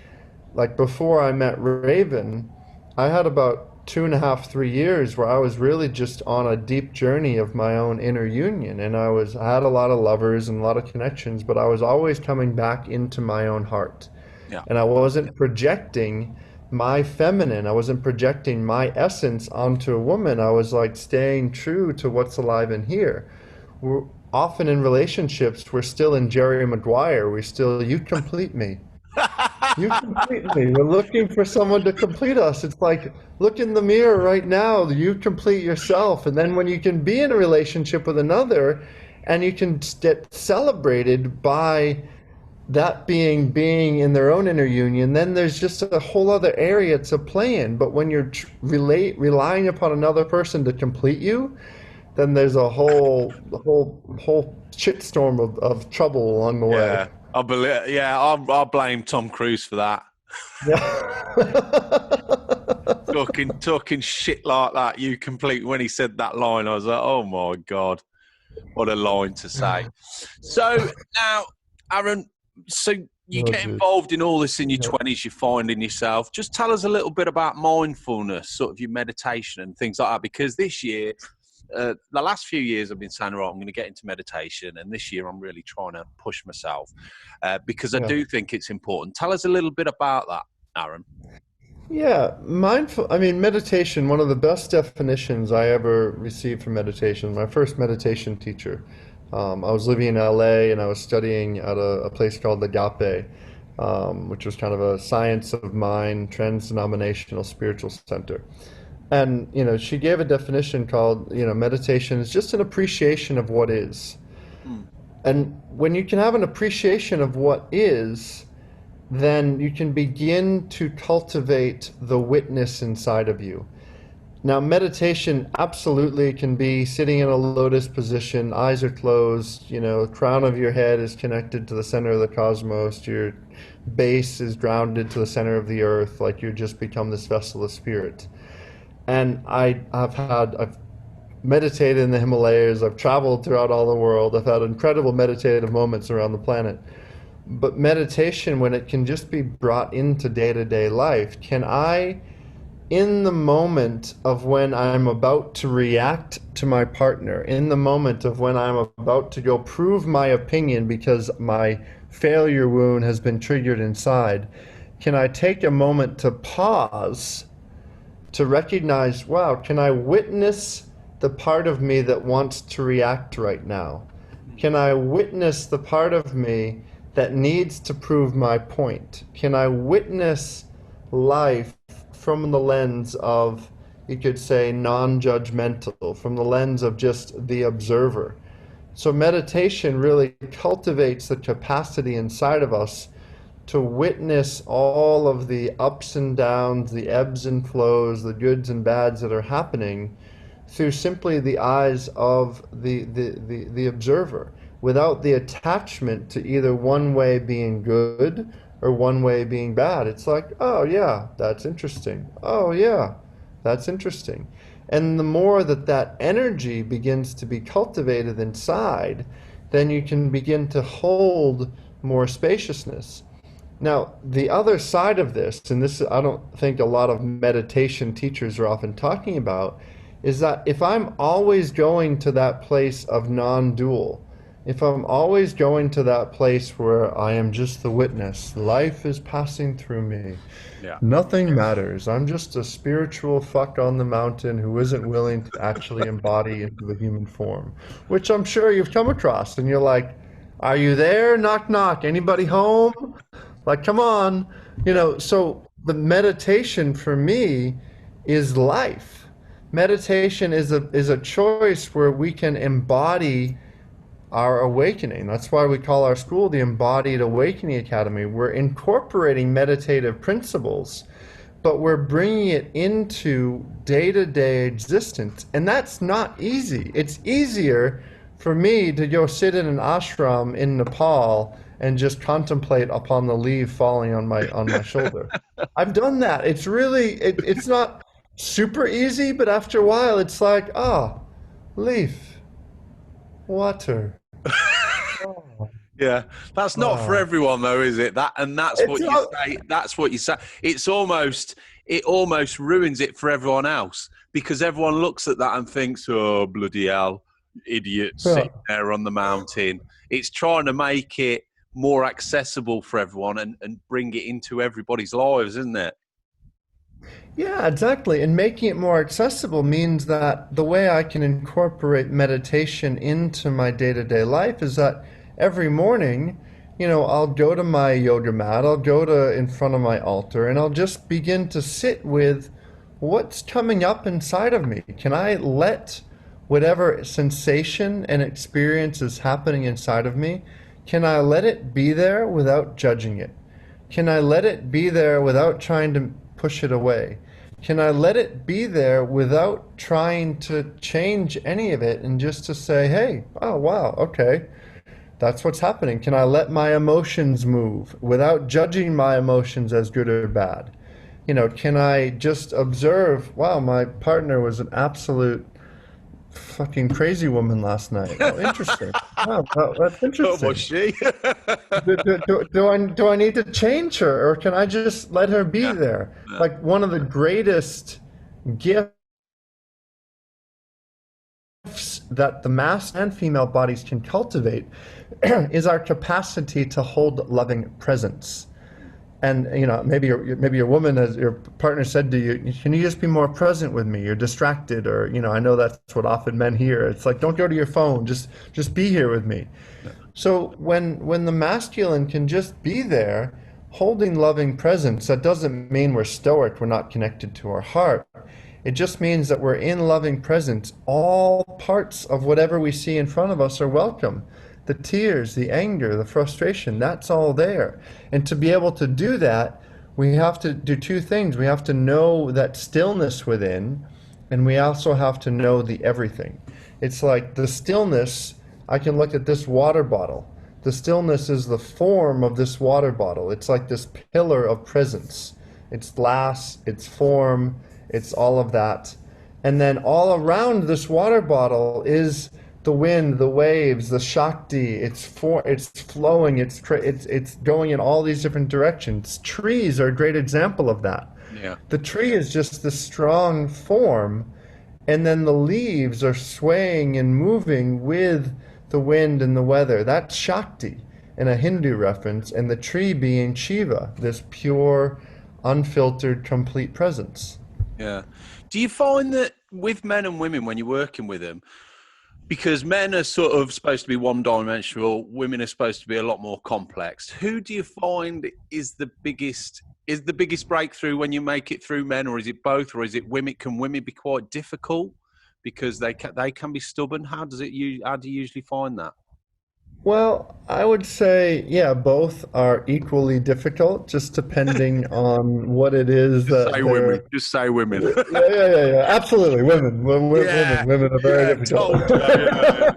like before I met Raven, I had about 2.5, 3 years where I was really just on a deep journey of my own inner union, and I had a lot of lovers and a lot of connections, but I was always coming back into my own heart.
Yeah.
And I wasn't projecting my feminine, I wasn't projecting my essence onto a woman. I was like staying true to what's alive in here. We're often in relationships, we're still in Jerry Maguire. We still, you complete me. You complete me. We're looking for someone to complete us. It's like, look in the mirror right now. You complete yourself. And then when you can be in a relationship with another and you can get celebrated by that being in their own inner union, then there's just a whole other area to play in. But when you're relying upon another person to complete you, then there's a whole shitstorm of trouble along the way.
Yeah. I believe, yeah, I blame Tom Cruise for that.
Yeah.
Talking shit like that. You complete when he said that line, I was like, oh my God, what a line to say. So now, Aaron, so you
Oh,
get
dude.
involved in all this in your
Yeah.
20s, you're finding yourself. Just tell us a little bit about mindfulness, sort of your meditation and things like that, because this year, the last few years I've been saying, right, I'm going to get into meditation, and this year I'm really trying to push myself because I do think it's important. Tell us a little bit about that, Aaron.
Yeah, meditation, one of the best definitions I ever received for meditation, my first meditation teacher. I was living in LA and I was studying at a place called the Agape, which was kind of a science of mind, trans-denominational spiritual center. And, she gave a definition called, meditation is just an appreciation of what is.
Mm.
And when you can have an appreciation of what is, then you can begin to cultivate the witness inside of you. Now, meditation absolutely can be sitting in a lotus position, eyes are closed, crown of your head is connected to the center of the cosmos, your base is grounded to the center of the earth, like you just become this vessel of spirit. And I've meditated in the Himalayas, I've traveled throughout all the world, I've had incredible meditative moments around the planet. But meditation, when it can just be brought into day-to-day life, can I, in the moment of when I'm about to react to my partner, in the moment of when I'm about to go prove my opinion because my failure wound has been triggered inside, can I take a moment to pause, to recognize, wow, can I witness the part of me that wants to react right now? Can I witness the part of me that needs to prove my point? Can I witness life from the lens of, you could say, non-judgmental, from the lens of just the observer? So meditation really cultivates the capacity inside of us to witness all of the ups and downs, the ebbs and flows, the goods and bads that are happening through simply the eyes of the observer, without the attachment to either one way being good or one way being bad. It's like, oh yeah, that's interesting. Oh yeah, that's interesting. And the more that energy begins to be cultivated inside, then you can begin to hold more spaciousness. Now, the other side of this, and this I don't think a lot of meditation teachers are often talking about, is that if I'm always going to that place of non-dual, if I'm always going to that place where I am just the witness, life is passing through me, nothing matters, I'm just a spiritual fuck on the mountain who isn't willing to actually embody into the human form, which I'm sure you've come across, and you're like, are you there? Knock, knock. Anybody home? Like, come on. So the meditation for me is life. Meditation is a choice where we can embody our awakening. That's why we call our school the Embodied Awakening Academy. We're incorporating meditative principles, but we're bringing it into day-to-day existence. And that's not easy. It's easier for me to go sit in an ashram in Nepal and just contemplate upon the leaf falling on my shoulder. I've done that. It's really, it's not super easy, but after a while it's like, leaf, water.
Yeah, that's not for everyone though, is it? That's what you say. That's what you say. It almost ruins it for everyone else, because everyone looks at that and thinks, "Oh, bloody hell, idiot sitting there on the mountain." It's trying to make it more accessible for everyone and bring it into everybody's lives, isn't it?
Yeah, exactly. And making it more accessible means that the way I can incorporate meditation into my day-to-day life is that every morning, I'll go to my yoga mat, I'll go to in front of my altar, and I'll just begin to sit with what's coming up inside of me. Can I let whatever sensation and experience is happening inside of me, can I let it be there without judging it? Can I let it be there without trying to push it away? Can I let it be there without trying to change any of it, and just to say, hey, oh wow, okay, That's what's happening. Can I let my emotions move without judging my emotions as good or bad? Can I just observe, wow, my partner was an absolute fucking crazy woman last night. Oh, interesting. Wow, that's
Oh, was
interesting.
she?
Do I need to change her, or can I just let her be
Yeah.
there?
Yeah.
Like, one of the greatest gifts that the masculine and female bodies can cultivate is our capacity to hold loving presence. And maybe your woman, as your partner said to you, can you just be more present with me? You're distracted, or I know that's what often men hear. It's like, don't go to your phone, just be here with me. So when the masculine can just be there, holding loving presence, that doesn't mean we're stoic, we're not connected to our heart. It just means that we're in loving presence. All parts of whatever we see in front of us are welcome. The tears, the anger, the frustration, that's all there. And to be able to do that, we have to do two things. We have to know that stillness within, and we also have to know the everything. It's like the stillness, I can look at this water bottle. The stillness is the form of this water bottle. It's like this pillar of presence. It's glass, it's form, it's all of that. And then all around this water bottle is the wind, the waves, the Shakti. It's flowing, it's going in all these different directions. Trees are a great example of that.
Yeah.
The tree is just the strong form, and then the leaves are swaying and moving with the wind and the weather. That's Shakti in a Hindu reference, and the tree being Shiva, this pure, unfiltered, complete presence.
Yeah. Do you find that with men and women when you're working with them, because men are sort of supposed to be one-dimensional, women are supposed to be a lot more complex. Who do you find is the biggest breakthrough when you make it through men, or is it both, or is it women? Can women be quite difficult because they can be stubborn? How do you usually find that?
Well, I would say, yeah, both are equally difficult, just depending on what it is
Just
that
say
they're.
women. Just say women.
Yeah. Absolutely, women,
Yeah.
women are very
Yeah.
difficult.
Told you. Yeah.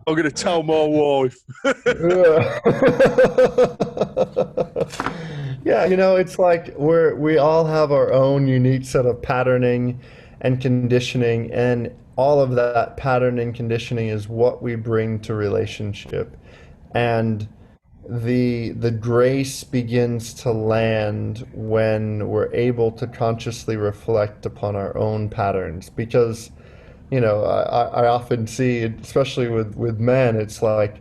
I'm gonna tell my wife.
Yeah. Yeah, it's like we all have our own unique set of patterning and conditioning, and all of that pattern and conditioning is what we bring to relationship. And the grace begins to land when we're able to consciously reflect upon our own patterns, because I often see, especially with men, it's like,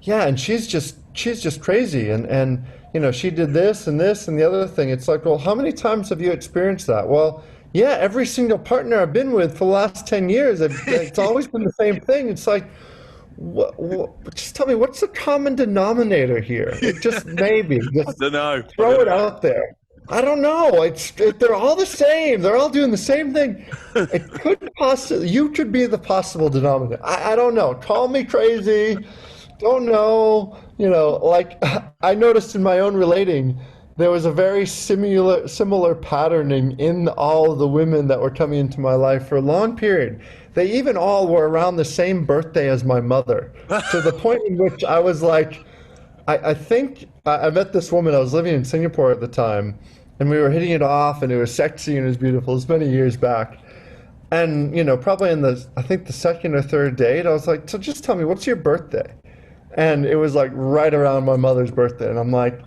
yeah, and she's just crazy, and she did this and this and the other thing. It's like, well, how many times have you experienced that? Well, yeah, every single partner I've been with for the last 10 years, it's always been the same thing. It's like, just tell me, what's the common denominator here? Just maybe,
I
just
don't know.
throw it out there. I don't know. They're all the same. They're all doing the same thing. It could possibly, you could be the possible denominator. I don't know. Call me crazy. Don't know. Like, I noticed in my own relating, there was a very similar patterning in all the women that were coming into my life for a long period. They even all were around the same birthday as my mother, to the point in which I was like, I think I met this woman. I was living in Singapore at the time, and we were hitting it off, and it was sexy and it was beautiful. It was many years back. And, probably I think the second or third date, I was like, so just tell me, what's your birthday? And it was like right around my mother's birthday. And I'm like,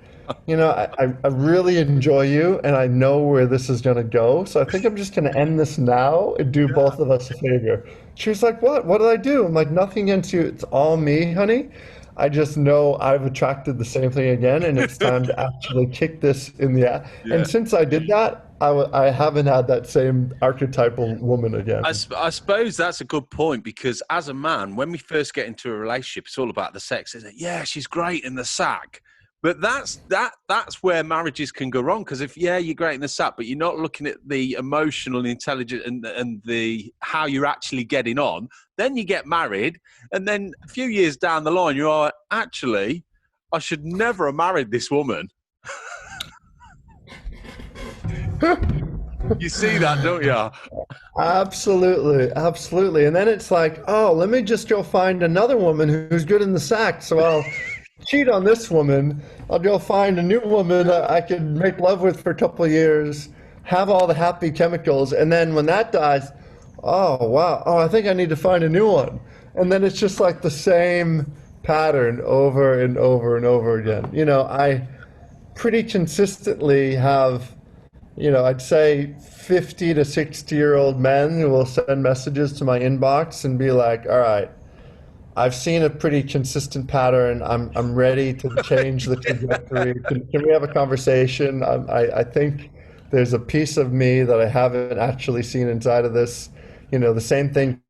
I really enjoy you, and I know where this is going to go. So I think I'm just going to end this now and do both of us a favor. She was like, what? What did I do? I'm like, nothing against you. It's all me, honey. I just know I've attracted the same thing again, and it's time to actually kick this in the ass.
Yeah.
And since I did that, I haven't had that same archetypal woman again.
I suppose that's a good point, because as a man, when we first get into a relationship, it's all about the sex, isn't it? Yeah, she's great in the sack. But that's where marriages can go wrong, because if you're great in the sack, but you're not looking at the emotional intelligence and the how you're actually getting on, then you get married, and then a few years down the line, you're like, actually, I should never have married this woman. You see that, don't you?
Absolutely, absolutely. And then it's like, oh, let me just go find another woman who's good in the sack. So I'll cheat on this woman. I'll go find a new woman that I can make love with for a couple of years, have all the happy chemicals, and then when that dies, oh wow, oh I think I need to find a new one. And then it's just like the same pattern over and over and over again. I pretty consistently have, I'd say 50 to 60-year-old men who will send messages to my inbox and be like, all right, I've seen a pretty consistent pattern. I'm ready to change the trajectory. Can we have a conversation? I think there's a piece of me that I haven't actually seen inside of this. The same thing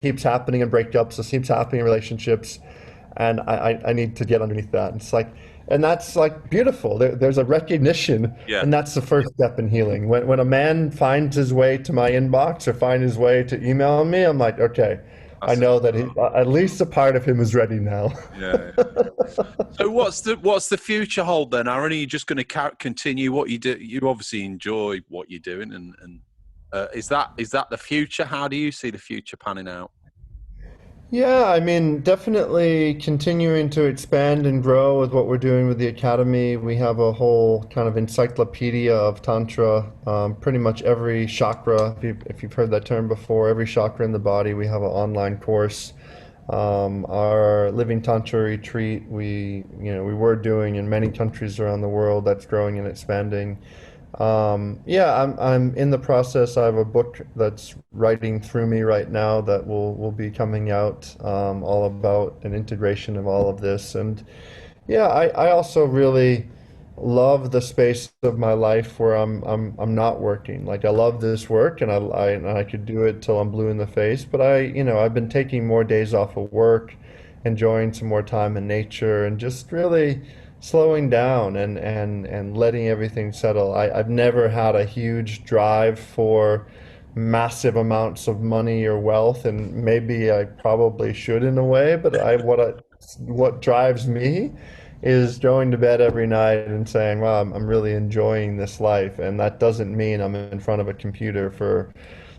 keeps happening in breakups, it keeps happening in relationships, and I need to get underneath that. And it's like, and that's like beautiful. There's a recognition,
Yeah.
and that's the first step in healing. When a man finds his way to my inbox or finds his way to email me, I'm like, okay, I know that at least a part of him is ready now.
Yeah. So what's the future hold then, Aaron? Are you just going to continue what you do? You obviously enjoy what you're doing, and is that the future? How do you see the future panning out?
Yeah, I mean, definitely continuing to expand and grow with what we're doing with the Academy. We have a whole kind of encyclopedia of Tantra. Pretty much every chakra, if you've heard that term before, every chakra in the body, we have an online course. Our Living Tantra retreat, we were doing in many countries around the world. That's growing and expanding. Yeah, I'm in the process. I have a book that's writing through me right now that will be coming out, all about an integration of all of this. And yeah, I also really love the space of my life where I'm not working. Like I love this work, and I could do it till I'm blue in the face. But I've been taking more days off of work, enjoying some more time in nature, and just really slowing down and letting everything settle. I've never had a huge drive for massive amounts of money or wealth, and maybe I probably should in a way, but what drives me is going to bed every night and saying, wow, I'm really enjoying this life. And that doesn't mean I'm in front of a computer for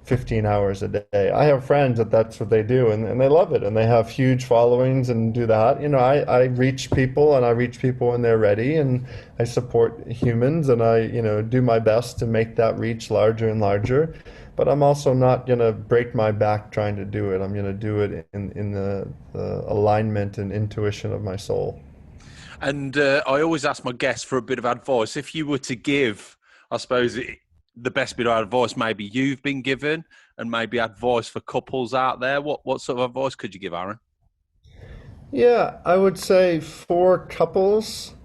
15 hours a day. I have friends that's what they do, and they love it, and they have huge followings and do that. I reach people, and I reach people when they're ready, and I support humans, and I, do my best to make that reach larger and larger. But I'm also not going to break my back trying to do it. I'm going to do it in the alignment and intuition of my soul.
And I always ask my guests for a bit of advice. If you were to give, I suppose, the best bit of advice maybe you've been given, and maybe advice for couples out there, what sort of advice could you give, Aaron?
Yeah, I would say for couples,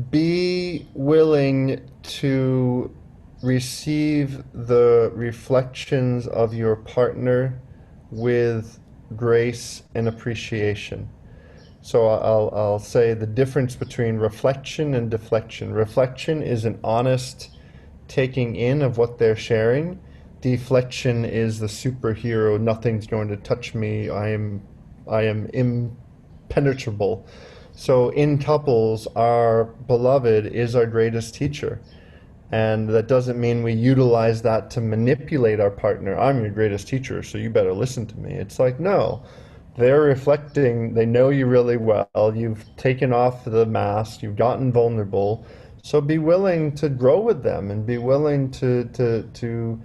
be willing to receive the reflections of your partner with grace and appreciation. So I'll say the difference between reflection and deflection. Reflection is an honest taking in of what they're sharing. Deflection is the superhero, nothing's going to touch me. I am impenetrable. So in couples, our beloved is our greatest teacher. And that doesn't mean we utilize that to manipulate our partner. I'm your greatest teacher, so you better listen to me. It's like, no, they're reflecting, they know you really well, you've taken off the mask, you've gotten vulnerable. So be willing to grow with them, and be willing to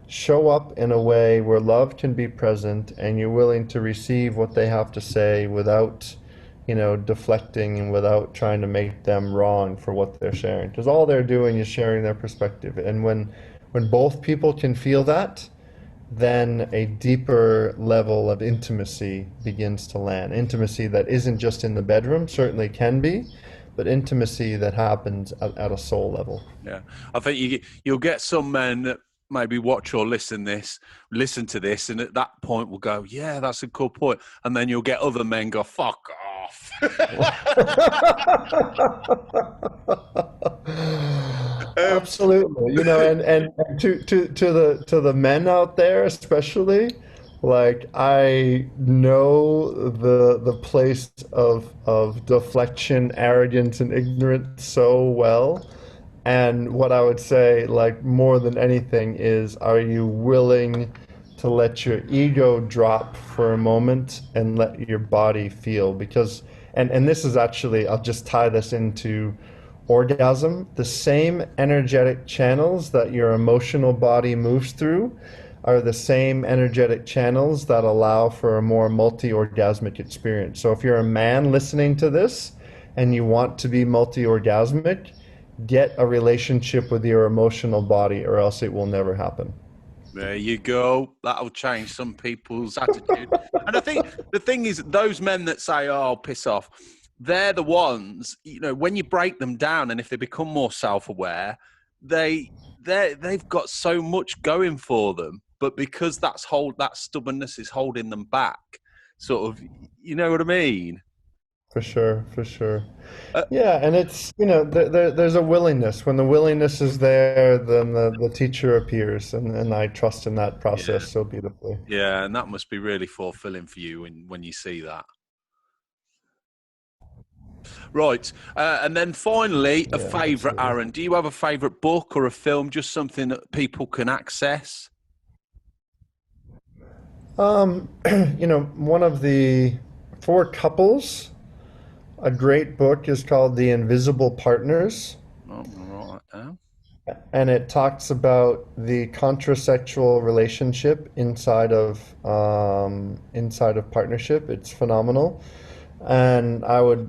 show up in a way where love can be present, and you're willing to receive what they have to say without, deflecting, and without trying to make them wrong for what they're sharing. Because all they're doing is sharing their perspective. And when both people can feel that, then a deeper level of intimacy begins to land. Intimacy that isn't just in the bedroom, certainly can be, but intimacy that happens at a soul level.
Yeah, I think you'll get some men that maybe watch or listen to this, and at that point will go, yeah, that's a cool point. And then you'll get other men go, fuck off.
Absolutely, and to the men out there especially, like I know the place of deflection, arrogance, and ignorance so well, And what I would say, like more than anything, is are you willing to let your ego drop for a moment and let your body feel? Because, and this is actually, I'll just tie this into orgasm. The same energetic channels that your emotional body moves through are the same energetic channels that allow for a more multi-orgasmic experience. So if you're a man listening to this and you want to be multi-orgasmic, get a relationship with your emotional body, or else it will never happen.
There you go. That'll change some people's attitude. And I think the thing is, those men that say, "Oh, piss off," they're the ones, you know, when you break them down and if they become more self-aware, they've got so much going for them, but because that stubbornness is holding them back, sort of, you know what I mean?
For sure, for sure.
Uh,
Yeah, and it's, there's a willingness. When the willingness is there, then the teacher appears, and I trust in that
yeah,
process so beautifully.
yeah, and that must be really fulfilling for you when you see that. Right. And then finally, a
Yeah,
favourite,
absolutely.
Aaron. Do you have a favourite book or a film, just something that people can access?
One of the four couples, a great book is called The Invisible Partners,
Oh, I'm going to write that down.
and it talks about the contrasexual relationship inside of partnership. It's phenomenal. And I would,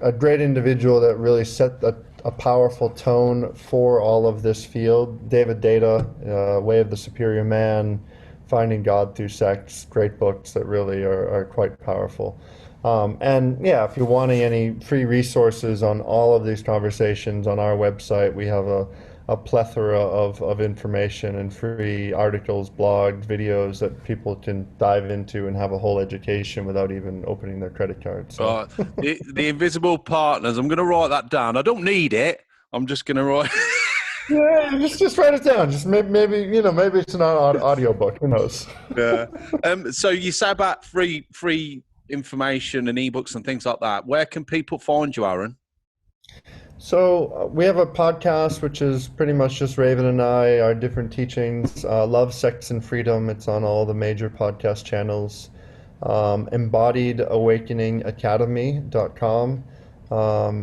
a great individual that really set a powerful tone for all of this field, David Data, Way of the Superior Man, Finding God Through Sex, great books that really are quite powerful. And yeah, if you're wanting any free resources on all of these conversations on our website, we have a plethora of information and free articles, blogs, videos that people can dive into and have a whole education without even opening their credit card. So
The Invisible Partners. I'm going to write that down. I don't need it. I'm just going to write.
yeah, just write it down. Just maybe maybe it's an audio book. Who knows?
Yeah. So you say about free information and ebooks and things like that. Where can people find you, Aaron?
So we have a podcast, which is pretty much just Raven and I, our different teachings. Love, Sex, and Freedom. It's on all the major podcast channels. EmbodiedAwakeningAcademy.com.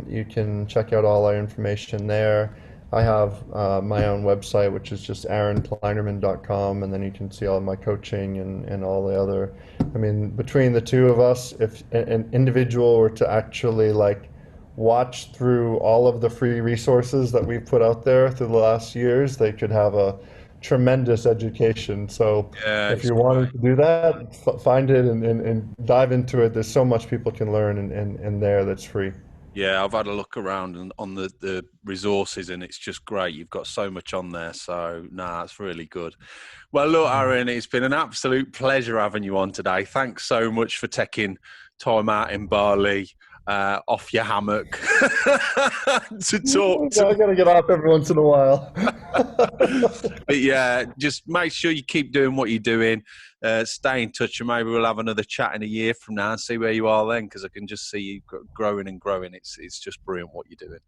You can check out all our information there. I have my own website, which is just aaronkleinerman.com, and then you can see all my coaching and all the other. I mean, between the two of us, if an individual were to actually watch through all of the free resources that we've put out there through the last years, they could have a tremendous education. So
Yeah,
if you're wanting to do that, find it and dive into it. There's so much people can learn in there that's free.
Yeah, I've had a look around and on the resources, and it's just great. You've got so much on there. So, it's really good. Well, look, Aaron, it's been an absolute pleasure having you on today. Thanks so much for taking time out in Bali, off your hammock to talk to
I gotta get off every once in a while.
But yeah, just make sure you keep doing what you're doing. Stay in touch, and maybe we'll have another chat in a year from now and see where you are then, because I can just see you growing and growing. It's just brilliant what you're doing.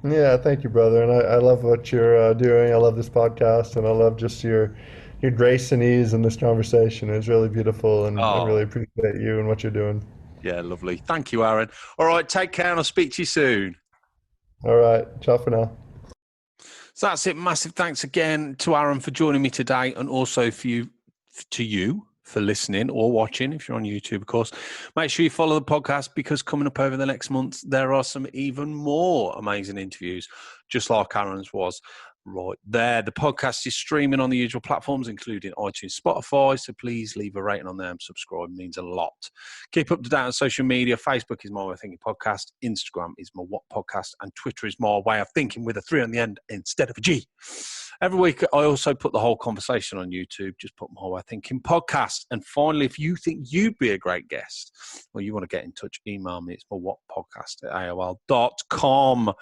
Yeah, thank you, brother. And I love what you're doing. I love this podcast, and I love just your grace and ease in this conversation. It's really beautiful, and I really appreciate you and what you're doing.
Yeah, lovely. Thank you, Aaron. All right, take care, and I'll speak to you soon.
All right, ciao for now.
So that's it. Massive thanks again to Aaron for joining me today, and also to you for listening or watching if you're on YouTube, of course. Make sure you follow the podcast, because coming up over the next month, there are some even more amazing interviews, just like Aaron's was right there. The podcast is streaming on the usual platforms, including iTunes, Spotify, so please leave a rating on there and subscribe. It means a lot. Keep up to date on social media. Facebook is My Way of Thinking Podcast, Instagram is My What Podcast, and Twitter is My Way of Thinking with a 3 on the end instead of a G. Every week, I also put the whole conversation on YouTube. Just put My Way of Thinking Podcast. And finally, if you think you'd be a great guest or you want to get in touch, email me. It's mywhatpodcast@aol.com.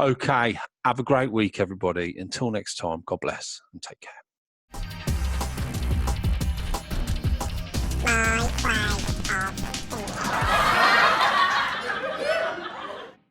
Okay, have a great week, everybody. Until next time, God bless and take care.